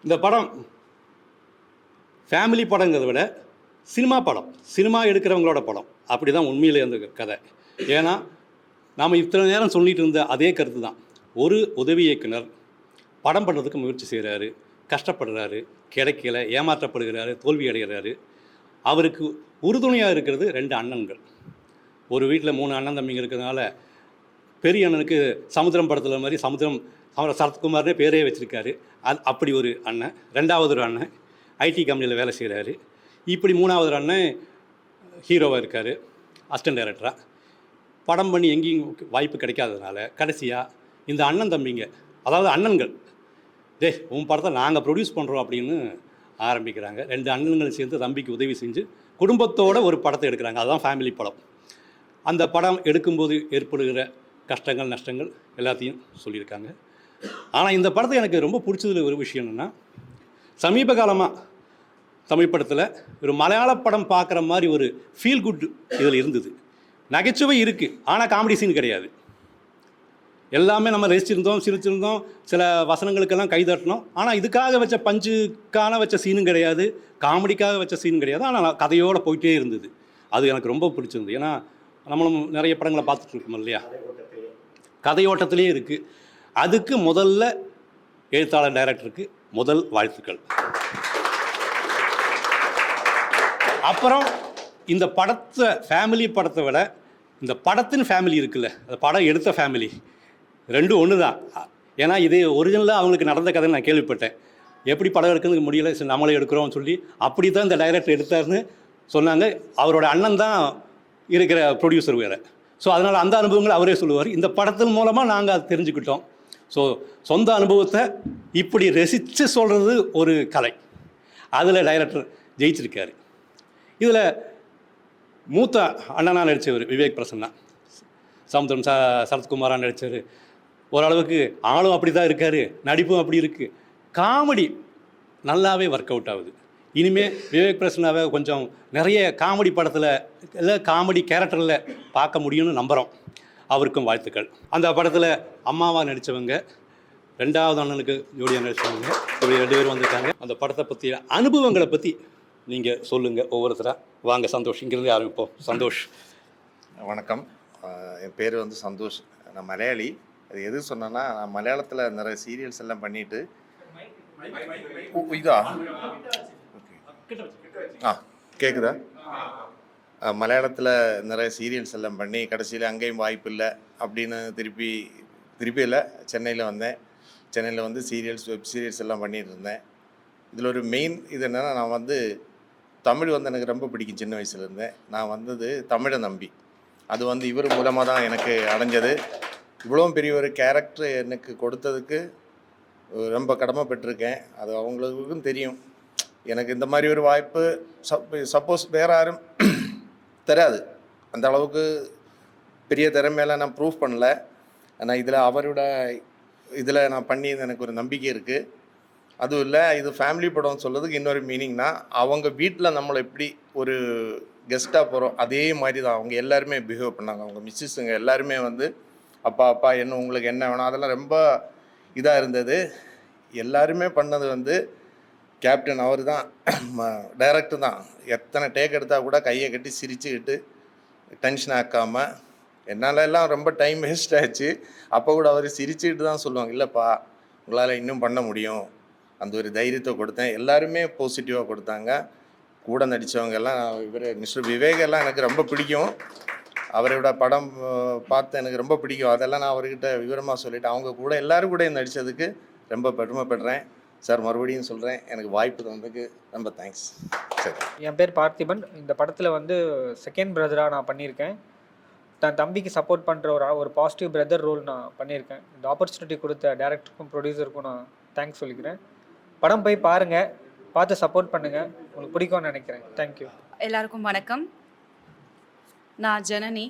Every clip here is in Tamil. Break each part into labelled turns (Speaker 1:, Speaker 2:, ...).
Speaker 1: இந்த படம் ஃபேமிலி படங்கிறத விட சினிமா படம், சினிமா எடுக்கிறவங்களோட படம். அப்படி தான் உண்மையிலே அந்த கதை. ஏன்னா நாம் இத்தனை நேரம் சொல்லிகிட்டு இருந்த அதே கருத்து தான். ஒரு உதவி இயக்குனர் படம் பண்ணுறதுக்கு முயற்சி செய்கிறாரு, கஷ்டப்படுறாரு, கிடைக்கல, ஏமாற்றப்படுகிறாரு, தோல்வி அடைகிறாரு. அவருக்கு உறுதுணையாக இருக்கிறது 2 அண்ணன்கள். ஒரு வீட்டில் 3 அண்ணன் தம்பிங்க இருக்கிறதுனால பெரிய அண்ணனுக்கு சமுத்திரம் படத்தில் மாதிரி சமுத்திரம் அவரை சரத்குமார்னே பேரே வச்சுருக்காரு. அப்படி ஒரு அண்ணன். 2வது ஒரு அண்ணன் ஐடி கம்பெனியில் வேலை செய்கிறாரு. இப்படி 3வது ஒரு அண்ணன் ஹீரோவாக இருக்கார், அசிஸ்டன்ட் டைரக்டராக. படம் பண்ணி எங்கேயும் வாய்ப்பு கிடைக்காததுனால கடைசியாக இந்த அண்ணன் தம்பிங்க, அதாவது அண்ணன்கள், உன் படத்தை நாங்கள் ப்ரொடியூஸ் பண்ணுறோம் அப்படின்னு ஆரம்பிக்கிறாங்க. 2 அண்ணன்கள் சேர்ந்து தம்பிக்கு உதவி செஞ்சு குடும்பத்தோடு ஒரு படத்தை எடுக்கிறாங்க. அதுதான் ஃபேமிலி படம். அந்த படம் எடுக்கும்போது ஏற்படுகிற கஷ்டங்கள் நஷ்டங்கள் எல்லாத்தையும் சொல்லியிருக்காங்க. ஆனால் இந்த படத்தை எனக்கு ரொம்ப பிடிச்சதுல ஒரு விஷயம் என்னென்னா, சமீப காலமாக தமிழ் படத்தில் ஒரு மலையாள படம் பார்க்குற மாதிரி ஒரு ஃபீல் குட் இதில் இருந்தது. நகைச்சுவை இருக்குது, ஆனால் காமெடி சீன் கிடையாது. எல்லாமே நம்ம ரசிச்சிருந்தோம், சிரிச்சிருந்தோம், சில வசனங்களுக்கெல்லாம் கைதட்டணும். ஆனால் இதுக்காக வச்ச பஞ்சுக்கான வச்ச சீனும் கிடையாது, காமெடிக்காக வச்ச சீனும் கிடையாது. ஆனால் கதையோடு போயிட்டே இருந்தது. அது எனக்கு ரொம்ப பிடிச்சிருந்தது. ஏன்னா நம்மளும் நிறைய படங்களை பார்த்துட்ருக்கோம் இல்லையா, கதையோட்டத்திலே இருக்குது. அதுக்கு முதல்ல எழுத்தாளர் டைரக்டருக்கு முதல் வாழ்த்துக்கள். அப்புறம் இந்த படத்தை ஃபேமிலி படத்தை விட இந்த படத்தின் ஃபேமிலி இருக்குல்ல, அந்த படம் எடுத்த ஃபேமிலி ரெண்டும் ஒன்று தான். ஏன்னா இது ஒரிஜினலாக அவங்களுக்கு நடந்த கதை நான் கேள்விப்பட்டேன். எப்படி படம் எடுக்கிறதுக்கு முடியலை, சரி நம்மளே எடுக்கிறோம்னு சொல்லி அப்படி தான் இந்த டைரக்டர் எடுத்தார்னு சொன்னாங்க. அவரோட அண்ணன் தான் இருக்கிற ப்ரொடியூசர் வேறு. ஸோ அதனால் அந்த அனுபவங்களை அவரே சொல்லுவார். இந்த படத்தின் மூலமாக நாங்கள் அதை தெரிஞ்சுக்கிட்டோம். ஸோ சொந்த அனுபவத்தை இப்படி ரசித்து சொல்கிறது ஒரு கலை. அதில் டைரக்டர் ஜெயிச்சிருக்காரு. இதில் மூத்த அண்ணனாக நடித்தவர் விவேக் பிரசன்னா, சமுத்திரம் சரத்குமாராக நடித்தவர். ஓரளவுக்கு ஆளும் அப்படி தான் இருக்கார், நடிப்பும் அப்படி இருக்குது. காமெடி நல்லாவே ஒர்க் அவுட் ஆகுது. இனிமேல் விவேக் பிரசன்னாவை கொஞ்சம் நிறைய காமெடி படத்தில் இல்லை காமெடி கேரக்டரில் பார்க்க முடியும்னு நம்புகிறோம். அவருக்கும் வாழ்த்துக்கள். அந்த படத்தில் அம்மாவாக நடித்தவங்க, 2வது அண்ணனுக்கு ஜோடியாக நடித்தவங்க, இப்படி 2 பேரும் வந்திருக்காங்க. அந்த படத்தை பற்றிய அனுபவங்களை பற்றி நீங்கள் சொல்லுங்கள் ஒவ்வொருத்தராக. வாங்க சந்தோஷ், இங்கிருந்து ஆரம்பிப்போம். சந்தோஷ்.
Speaker 2: வணக்கம். என் பேர் வந்து சந்தோஷ். நான் மலையாளி. அது எது சொன்னேன்னா, நான் மலையாளத்தில் நிறைய சீரியல்ஸ் எல்லாம் பண்ணிவிட்டு இதா கேட்குதா? மலையாளத்தில் நிறைய சீரியல்ஸ் எல்லாம் பண்ணி கடைசியில் அங்கேயும் வாய்ப்பு இல்லை அப்படின்னு திருப்பி இல்லை சென்னையில் வந்தேன். சென்னையில் வந்து வெப் சீரியல்ஸ் எல்லாம் பண்ணிகிட்டு இருந்தேன். இதில் ஒரு மெயின் இது என்னென்னா, நான் வந்து தமிழ் வந்து எனக்கு ரொம்ப பிடிக்கும். சின்ன வயசுலேருந்தேன் நான் வந்தது தமிழை நம்பி. அது வந்து இவர் மூலமாக தான் எனக்கு அடைஞ்சது. இவ்வளோ பெரிய ஒரு கேரக்டர் எனக்கு கொடுத்ததுக்கு ரொம்ப கடமைப்பட்டிருக்கேன். அது அவங்களுக்கும் தெரியும். எனக்கு இந்த மாதிரி ஒரு வாய்ப்பு சப்போஸ் வேறு யாரும் தராது. அந்த அளவுக்கு பெரிய திறமையெல்லாம் நான் ப்ரூவ் பண்ணல. ஆனால் இதில் நான் பண்ணி எனக்கு ஒரு நம்பிக்கை இருக்குது. அதுவும் இல்லை, இது ஃபேமிலி படம்னு சொல்கிறதுக்கு இன்னொரு மீனிங்னா, அவங்க வீட்டில் நம்மளை எப்படி ஒரு கெஸ்ட்டாக போகிறோம் அதே மாதிரி தான் அவங்க எல்லாருமே பிஹேவ் பண்ணாங்க. அவங்க மிஸ்ஸஸுங்க எல்லாருமே வந்து அப்பா என்ன உங்களுக்கு என்ன வேணும் அதெல்லாம் ரொம்ப இதாக இருந்தது. எல்லாருமே பண்ணது வந்து கேப்டன் அவர் தான், டைரக்டர் தான். எத்தனை டேக் எடுத்தால் கூட கையை கட்டி சிரிச்சுக்கிட்டு டென்ஷன் ஆக்காமல், என்னால் எல்லாம் ரொம்ப டைம் வேஸ்ட் ஆச்சு. அப்போ கூட அவர் சிரிச்சுக்கிட்டு தான் சொல்லுவாங்க, இல்லைப்பா உங்களால் இன்னும் பண்ண முடியும். அந்த ஒரு தைரியத்தை கொடுத்தேன். எல்லாருமே பாசிட்டிவாக கொடுத்தாங்க. கூட நடித்தவங்க எல்லாம் மிஸ்டர் விவேக் எல்லாம் எனக்கு ரொம்ப பிடிக்கும். அவரோட படம் பார்த்து எனக்கு ரொம்ப பிடிக்கும். அதெல்லாம் நான் அவர்கிட்ட விவரமாக சொல்லிவிட்டு அவங்க கூட எல்லோரும் கூட நடித்ததுக்கு ரொம்ப பெருமைப்படுறேன் சார். மறுபடியும் சொல்கிறேன், எனக்கு வாய்ப்பு தந்ததுக்கு ரொம்ப தேங்க்ஸ். சரி,
Speaker 3: என் பேர் பார்த்திபன். இந்த படத்தில் வந்து செகண்ட் பிரதராக நான் பண்ணியிருக்கேன். தன் தம்பிக்கு சப்போர்ட் பண்ணுற ஒரு பாசிட்டிவ் பிரதர் ரோல் நான் பண்ணியிருக்கேன். இந்த ஆப்பர்ச்சுனிட்டி கொடுத்த டேரக்டருக்கும் ப்ரொடியூசருக்கும் நான் தேங்க்ஸ் சொல்லிக்கிறேன். படம் போய் பாருங்கள், பார்த்து சப்போர்ட் பண்ணுங்கள், உங்களுக்கு பிடிக்கும்னு நினைக்கிறேன். தேங்க்யூ.
Speaker 4: எல்லாருக்கும் வணக்கம். நான் ஜனனி.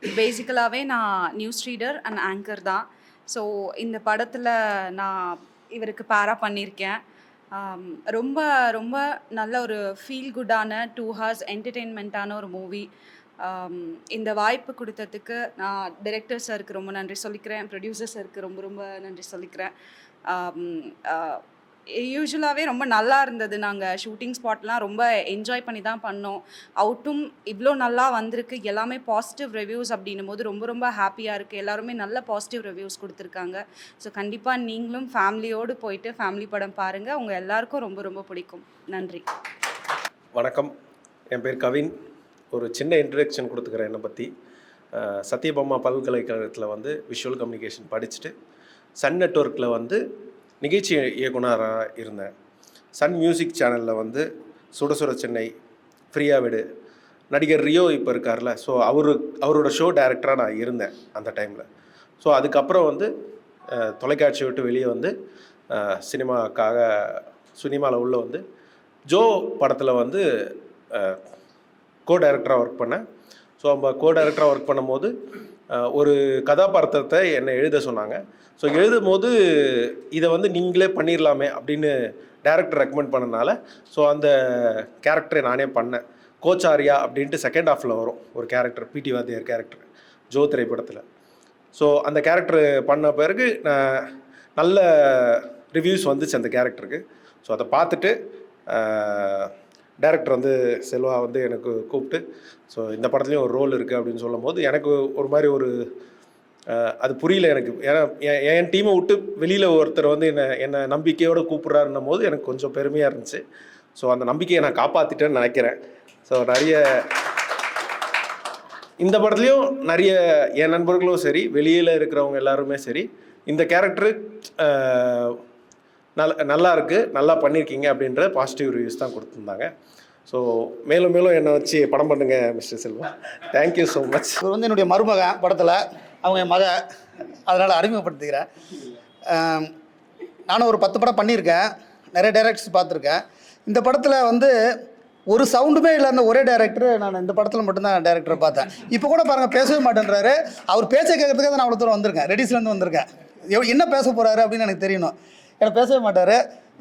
Speaker 4: பேசிக்கலாகவே நான் நியூஸ் ரீடர் அண்ட் ஆங்கர் தான். ஸோ இந்த படத்தில் நான் இவருக்கு பேரா பண்ணியிருக்கேன். ரொம்ப ரொம்ப நல்ல ஒரு ஃபீல் குட்டான 2 hours என்டர்டெயின்மெண்ட்டான ஒரு மூவி. இந்த வாய்ப்பு கொடுத்ததுக்கு நான் டைரக்டர் சாருக்கு ரொம்ப நன்றி சொல்லிக்கிறேன். ப்ரொடியூசர் சாருக்கு ரொம்ப ரொம்ப நன்றி சொல்லிக்கிறேன். யூஸ்வலாகவே ரொம்ப நல்லா இருந்தது. நாங்கள் ஷூட்டிங் ஸ்பாட்லாம் ரொம்ப என்ஜாய் பண்ணி தான் பண்ணோம். அவுட்டும் இவ்வளோ நல்லா வந்திருக்கு. எல்லாமே பாசிட்டிவ் ரிவ்யூஸ் அப்படின்னும் போது ரொம்ப ரொம்ப ஹாப்பியாக இருக்குது. எல்லாருமே நல்ல பாசிட்டிவ் ரிவ்யூஸ் கொடுத்துருக்காங்க. ஸோ கண்டிப்பாக நீங்களும் ஃபேமிலியோடு போயிட்டு ஃபேமிலி படம் பாருங்கள். உங்கள் எல்லாருக்கும் ரொம்ப ரொம்ப பிடிக்கும். நன்றி.
Speaker 5: வணக்கம், என் பேர் கவின். ஒரு சின்ன இன்ட்ரடக்ஷன் கொடுத்துக்கிறேன் என்னை பற்றி. சத்யபாமா பல்கலைக்கழகத்தில் வந்து விஷுவல் கம்யூனிகேஷன் படிச்சுட்டு சன் நெட்வொர்க்கில் வந்து நிகழ்ச்சி இயக்குனராக இருந்தேன். சன் மியூசிக் சேனலில் வந்து சுட சுட சென்னை, ஃப்ரீயாக விடு, நடிகர் ரியோ இப்போ இருக்கார்ல, ஸோ அவரோட ஷோ டைரக்டராக நான் இருந்தேன் அந்த டைமில். ஸோ அதுக்கப்புறம் வந்து தொலைக்காட்சி விட்டு வெளியே வந்து சினிமாவில் உள்ள வந்து ஜோ படத்தில் வந்து கோ டைரக்டராக ஒர்க் பண்ணேன். ஸோ நம்ம கோ டைரக்டராக ஒர்க் பண்ணும்போது ஒரு கதாபாத்திரத்தை என்னை எழுத சொன்னாங்க. ஸோ எழுதும் போது இதை வந்து நீங்களே பண்ணிடலாமே அப்படின்னு டைரக்டர் ரெக்கமெண்ட் பண்ணனால ஸோ அந்த கேரக்டரை நானே பண்ணேன். கோச்சாரியா அப்படின்ட்டு செகண்ட் ஹாஃபில் வரும் ஒரு கேரக்டர், பிடி வாத்தியார் கேரக்டர் ஜோ திரைப்படத்தில். ஸோ அந்த கேரக்டர் பண்ண பிறகு நல்ல ரிவ்யூஸ் வந்துச்சு அந்த கேரக்டருக்கு. ஸோ அதை பார்த்துட்டு டைரக்டர் வந்து செல்வா வந்து எனக்கு கூப்பிட்டு ஸோ இந்த படத்துலேயும் ஒரு ரோல் இருக்குது அப்படின்னு சொல்லும் போது எனக்கு ஒரு மாதிரி ஒரு அது புரியல எனக்கு. ஏன்னா என் டீமை விட்டு வெளியில் ஒருத்தர் வந்து என்னை நம்பிக்கையோடு கூப்பிட்றாருன்னும் போது எனக்கு கொஞ்சம் பெருமையாக இருந்துச்சு. ஸோ அந்த நம்பிக்கையை நான் காப்பாற்றிட்டேன்னு நினைக்கிறேன். ஸோ நிறைய இந்த படத்துலையும் நிறைய என் நண்பர்களும் சரி, வெளியில் இருக்கிறவங்க எல்லாருமே சரி, இந்த கேரக்டரு நல்லா இருக்குது, நல்லா பண்ணியிருக்கீங்க அப்படின்ற பாசிட்டிவ் ரிவ்யூஸ் தான் கொடுத்துருந்தாங்க. ஸோ மேலும் மேலும் என்னை வச்சு படம் பண்ணுங்க mister Selva. Thank you so much.
Speaker 6: இவர் வந்து என்னுடைய மருமகன் படத்தில், அவங்க என் மக, அதனால் அறிமுகப்படுத்திக்கிறேன். நானும் ஒரு 10 படம் பண்ணியிருக்கேன், நிறைய டைரக்டர்ஸ் பார்த்துருக்கேன். இந்த படத்தில் வந்து ஒரு சவுண்டுமே இல்லாத ஒரே டைரக்டர் நான் இந்த படத்தில் மட்டும்தான் டைரக்டரை பார்த்தேன். இப்போ கூட பாருங்கள், பேசவே மாட்டேன்றாரு. அவர் பேச்சை கேட்கறதுக்காக நான் அவ்வளோ தூரம் வந்திருக்கேன், ரெடிஸ்லேருந்து வந்திருக்கேன். என்ன பேச போகிறாரு அப்படின்னு எனக்கு தெரியணும். எனக்கு பேசவே மாட்டார்,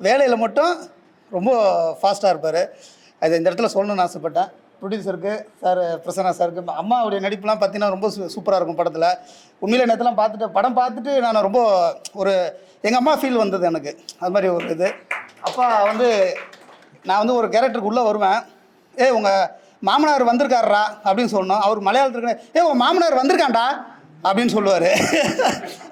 Speaker 6: வேலையில் மட்டும் ரொம்ப ஃபாஸ்ட்டாக இருப்பார். அது இந்த இடத்துல சொல்லணும்னு ஆசைப்பட்டேன். ப்ரொடியூசருக்கு சார், பிரசன்னா சாருக்கு, அம்மாவுடைய நடிப்புலாம் பார்த்தீங்கன்னா ரொம்ப சூப்பராக இருக்கும் படத்தில். உண்மையிலே நேரத்தெல்லாம் படம் பார்த்துட்டு நான் ரொம்ப ஒரு எங்கள் அம்மா ஃபீல் வந்தது எனக்கு. அது மாதிரி ஒரு இது. அப்பா வந்து நான் வந்து ஒரு கேரக்டருக்கு உள்ளே வருவேன், உங்கள் மாமனார் வந்திருக்காரா அப்படின்னு சொல்லணும். அவர் மலையாளத்துக்கு உங்கள் மாமனார் வந்திருக்காண்டா அப்படின்னு சொல்லுவார்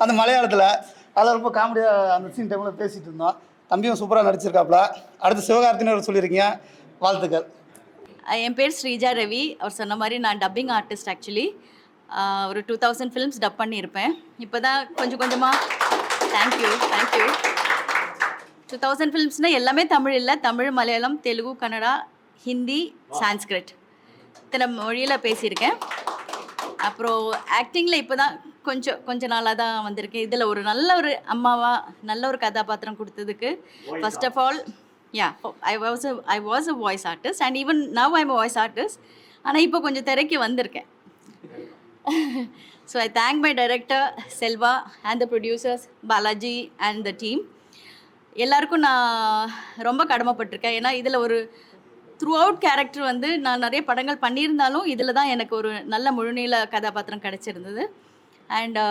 Speaker 6: அந்த மலையாளத்தில். அதில் ரொம்ப காமெடியாக அந்த சீன் டைமில் பேசிகிட்டு இருந்தோம். தம்பியும் சூப்பராக நடிச்சிருக்காப்புல. அடுத்து சிவகார்த்தின்னு சொல்லியிருக்கீங்க, வாழ்த்துக்கள்.
Speaker 7: என் பேர் ஸ்ரீஜா ரவி. அவர் சொன்ன மாதிரி நான் டப்பிங் ஆர்டிஸ்ட். ஆக்சுவலி ஒரு 2000 ஃபிலிம்ஸ் டப் பண்ணியிருப்பேன். இப்போ தான் கொஞ்சம் கொஞ்சமாக தேங்க்யூ 2000 ஃபிலிம்ஸ்னால் எல்லாமே தமிழ் இல்லை, தமிழ், மலையாளம், தெலுங்கு, கன்னடா, ஹிந்தி, சான்ஸ்கிரிட் இத்தனை மொழியில் பேசியிருக்கேன். அப்புறம் ஆக்டிங்கில் இப்போ தான் கொஞ்சம் நாளாக தான் வந்திருக்கேன். இதில் ஒரு நல்ல ஒரு அம்மாவாக நல்ல ஒரு கதாபாத்திரம் கொடுத்ததுக்கு first of all I was a voice artist and even now I'm a voice artist. ஆனால் இப்போ கொஞ்சம் திரைக்கு வந்திருக்கேன். So I thank my director Selva and the producers Balaji and the team. எல்லாருக்கும் நான் ரொம்ப கடமைப்பட்டிருக்கேன். ஏன்னா இதில் ஒரு த்ரூ அவுட் கேரக்டர் வந்து நான் நிறைய படங்கள் பண்ணியிருந்தாலும் இதில் தான் எனக்கு ஒரு நல்ல முழுநீள கதாபாத்திரம் கிடச்சிருந்தது. அண்ட்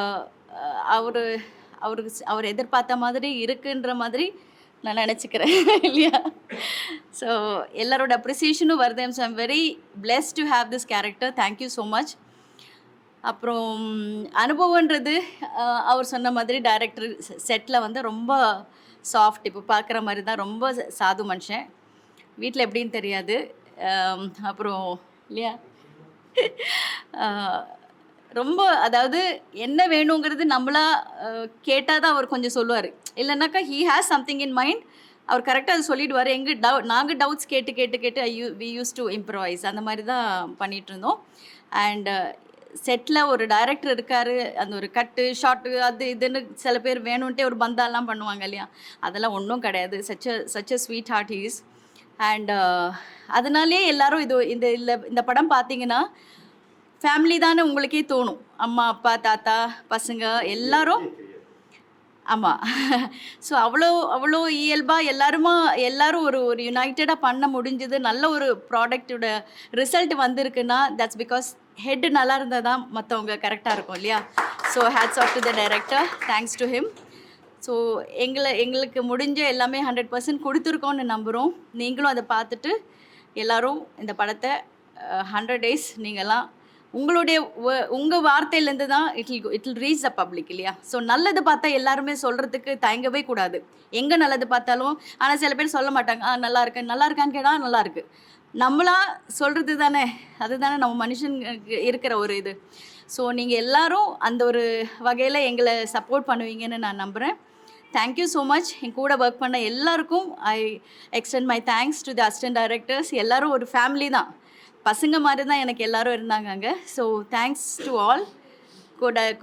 Speaker 7: அவர் எதிர்பார்த்த மாதிரி இருக்குன்ற மாதிரி நான் நினச்சிக்கிறேன் இல்லையா. ஸோ எல்லாரோட அப்ரிசியேஷனும் வருது. So I'm very blessed to have this character. Thank you so much. அப்புறம் அனுபவன்றது அவர் சொன்ன மாதிரி டைரக்டர் செட்டில் வந்து ரொம்ப சாஃப்ட், இப்போ பார்க்குற மாதிரி தான், ரொம்ப சாது மனுஷன். வீட்டில் எப்படின்னு தெரியாது. அப்புறம் இல்லையா ரொம்ப, அதாவது என்ன வேணுங்கிறது நம்மளா கேட்டால் தான் அவர் கொஞ்சம் சொல்லுவார். இல்லைனாக்கா he has something in mind, அவர் கரெக்டாக அது சொல்லிடுவார். நாங்கள் டவுட்ஸ் கேட்டு வி யூஸ் டு இம்ப்ரவைஸ், அந்த மாதிரி தான் பண்ணிகிட்டு இருந்தோம். அண்ட் செட்டில் ஒரு டைரக்டர் இருக்கார், அந்த ஒரு கட்டு ஷார்ட்டு அது இதுன்னு சில பேர் வேணும்ன்ட்டே ஒரு பந்தாலாம் பண்ணுவாங்க இல்லையா, அதெல்லாம் ஒன்றும் கிடையாது. Such a sweetheart he's. And அதனாலே எல்லாரும் இந்த படம் பார்த்தீங்கன்னா ஃபேமிலி தானே உங்களுக்கே தோணும். அம்மா, அப்பா, தாத்தா, பசங்க எல்லாரும். ஆமாம். ஸோ அவ்வளோ இயல்பாக எல்லாரும் ஒரு யுனைட்டடாக பண்ண முடிஞ்சது. நல்ல ஒரு ப்ராடக்டோட ரிசல்ட் வந்திருக்குன்னா தட்ஸ் பிகாஸ் ஹெட் நல்லா இருந்தால் தான் மற்றவங்க கரெக்டாக இருக்கும் இல்லையா. So hats off to the director, thanks to him. So எங்களுக்கு முடிஞ்ச எல்லாமே 100% கொடுத்துருக்கோன்னு நம்புகிறோம். நீங்களும் அதை பார்த்துட்டு எல்லாரும் இந்த படத்தை 100 days நீங்கள்லாம் உங்களுடைய உங்கள் வார்த்தையிலேருந்து தான் it will reach the public இல்லையா? ஸோ நல்லது பார்த்தா எல்லாருமே சொல்கிறதுக்கு தயங்கவே கூடாது. எங்கே நல்லது பார்த்தாலும், ஆனால் சில பேர் சொல்ல மாட்டாங்க, நல்லா இருக்கான்னு கேட்டால் நல்லா இருக்கு. நம்மளா சொல்கிறது தானே, அதுதானே நம்ம மனுஷனுக்கு இருக்கிற ஒரு இது. ஸோ நீங்கள் எல்லாரும் அந்த ஒரு வகையில் எங்களை சப்போர்ட் பண்ணுவீங்கன்னு நான் நம்புகிறேன். Thank you so much. என் கூட ஒர்க் பண்ண எல்லாருக்கும் I extend my thanks to the assistant directors. எல்லாரும் ஒரு ஃபேமிலி தான், பசங்க மாதிரி தான் எனக்கு எல்லாரும் இருந்தாங்க அங்கே. ஸோ தேங்க்ஸ் டு ஆல்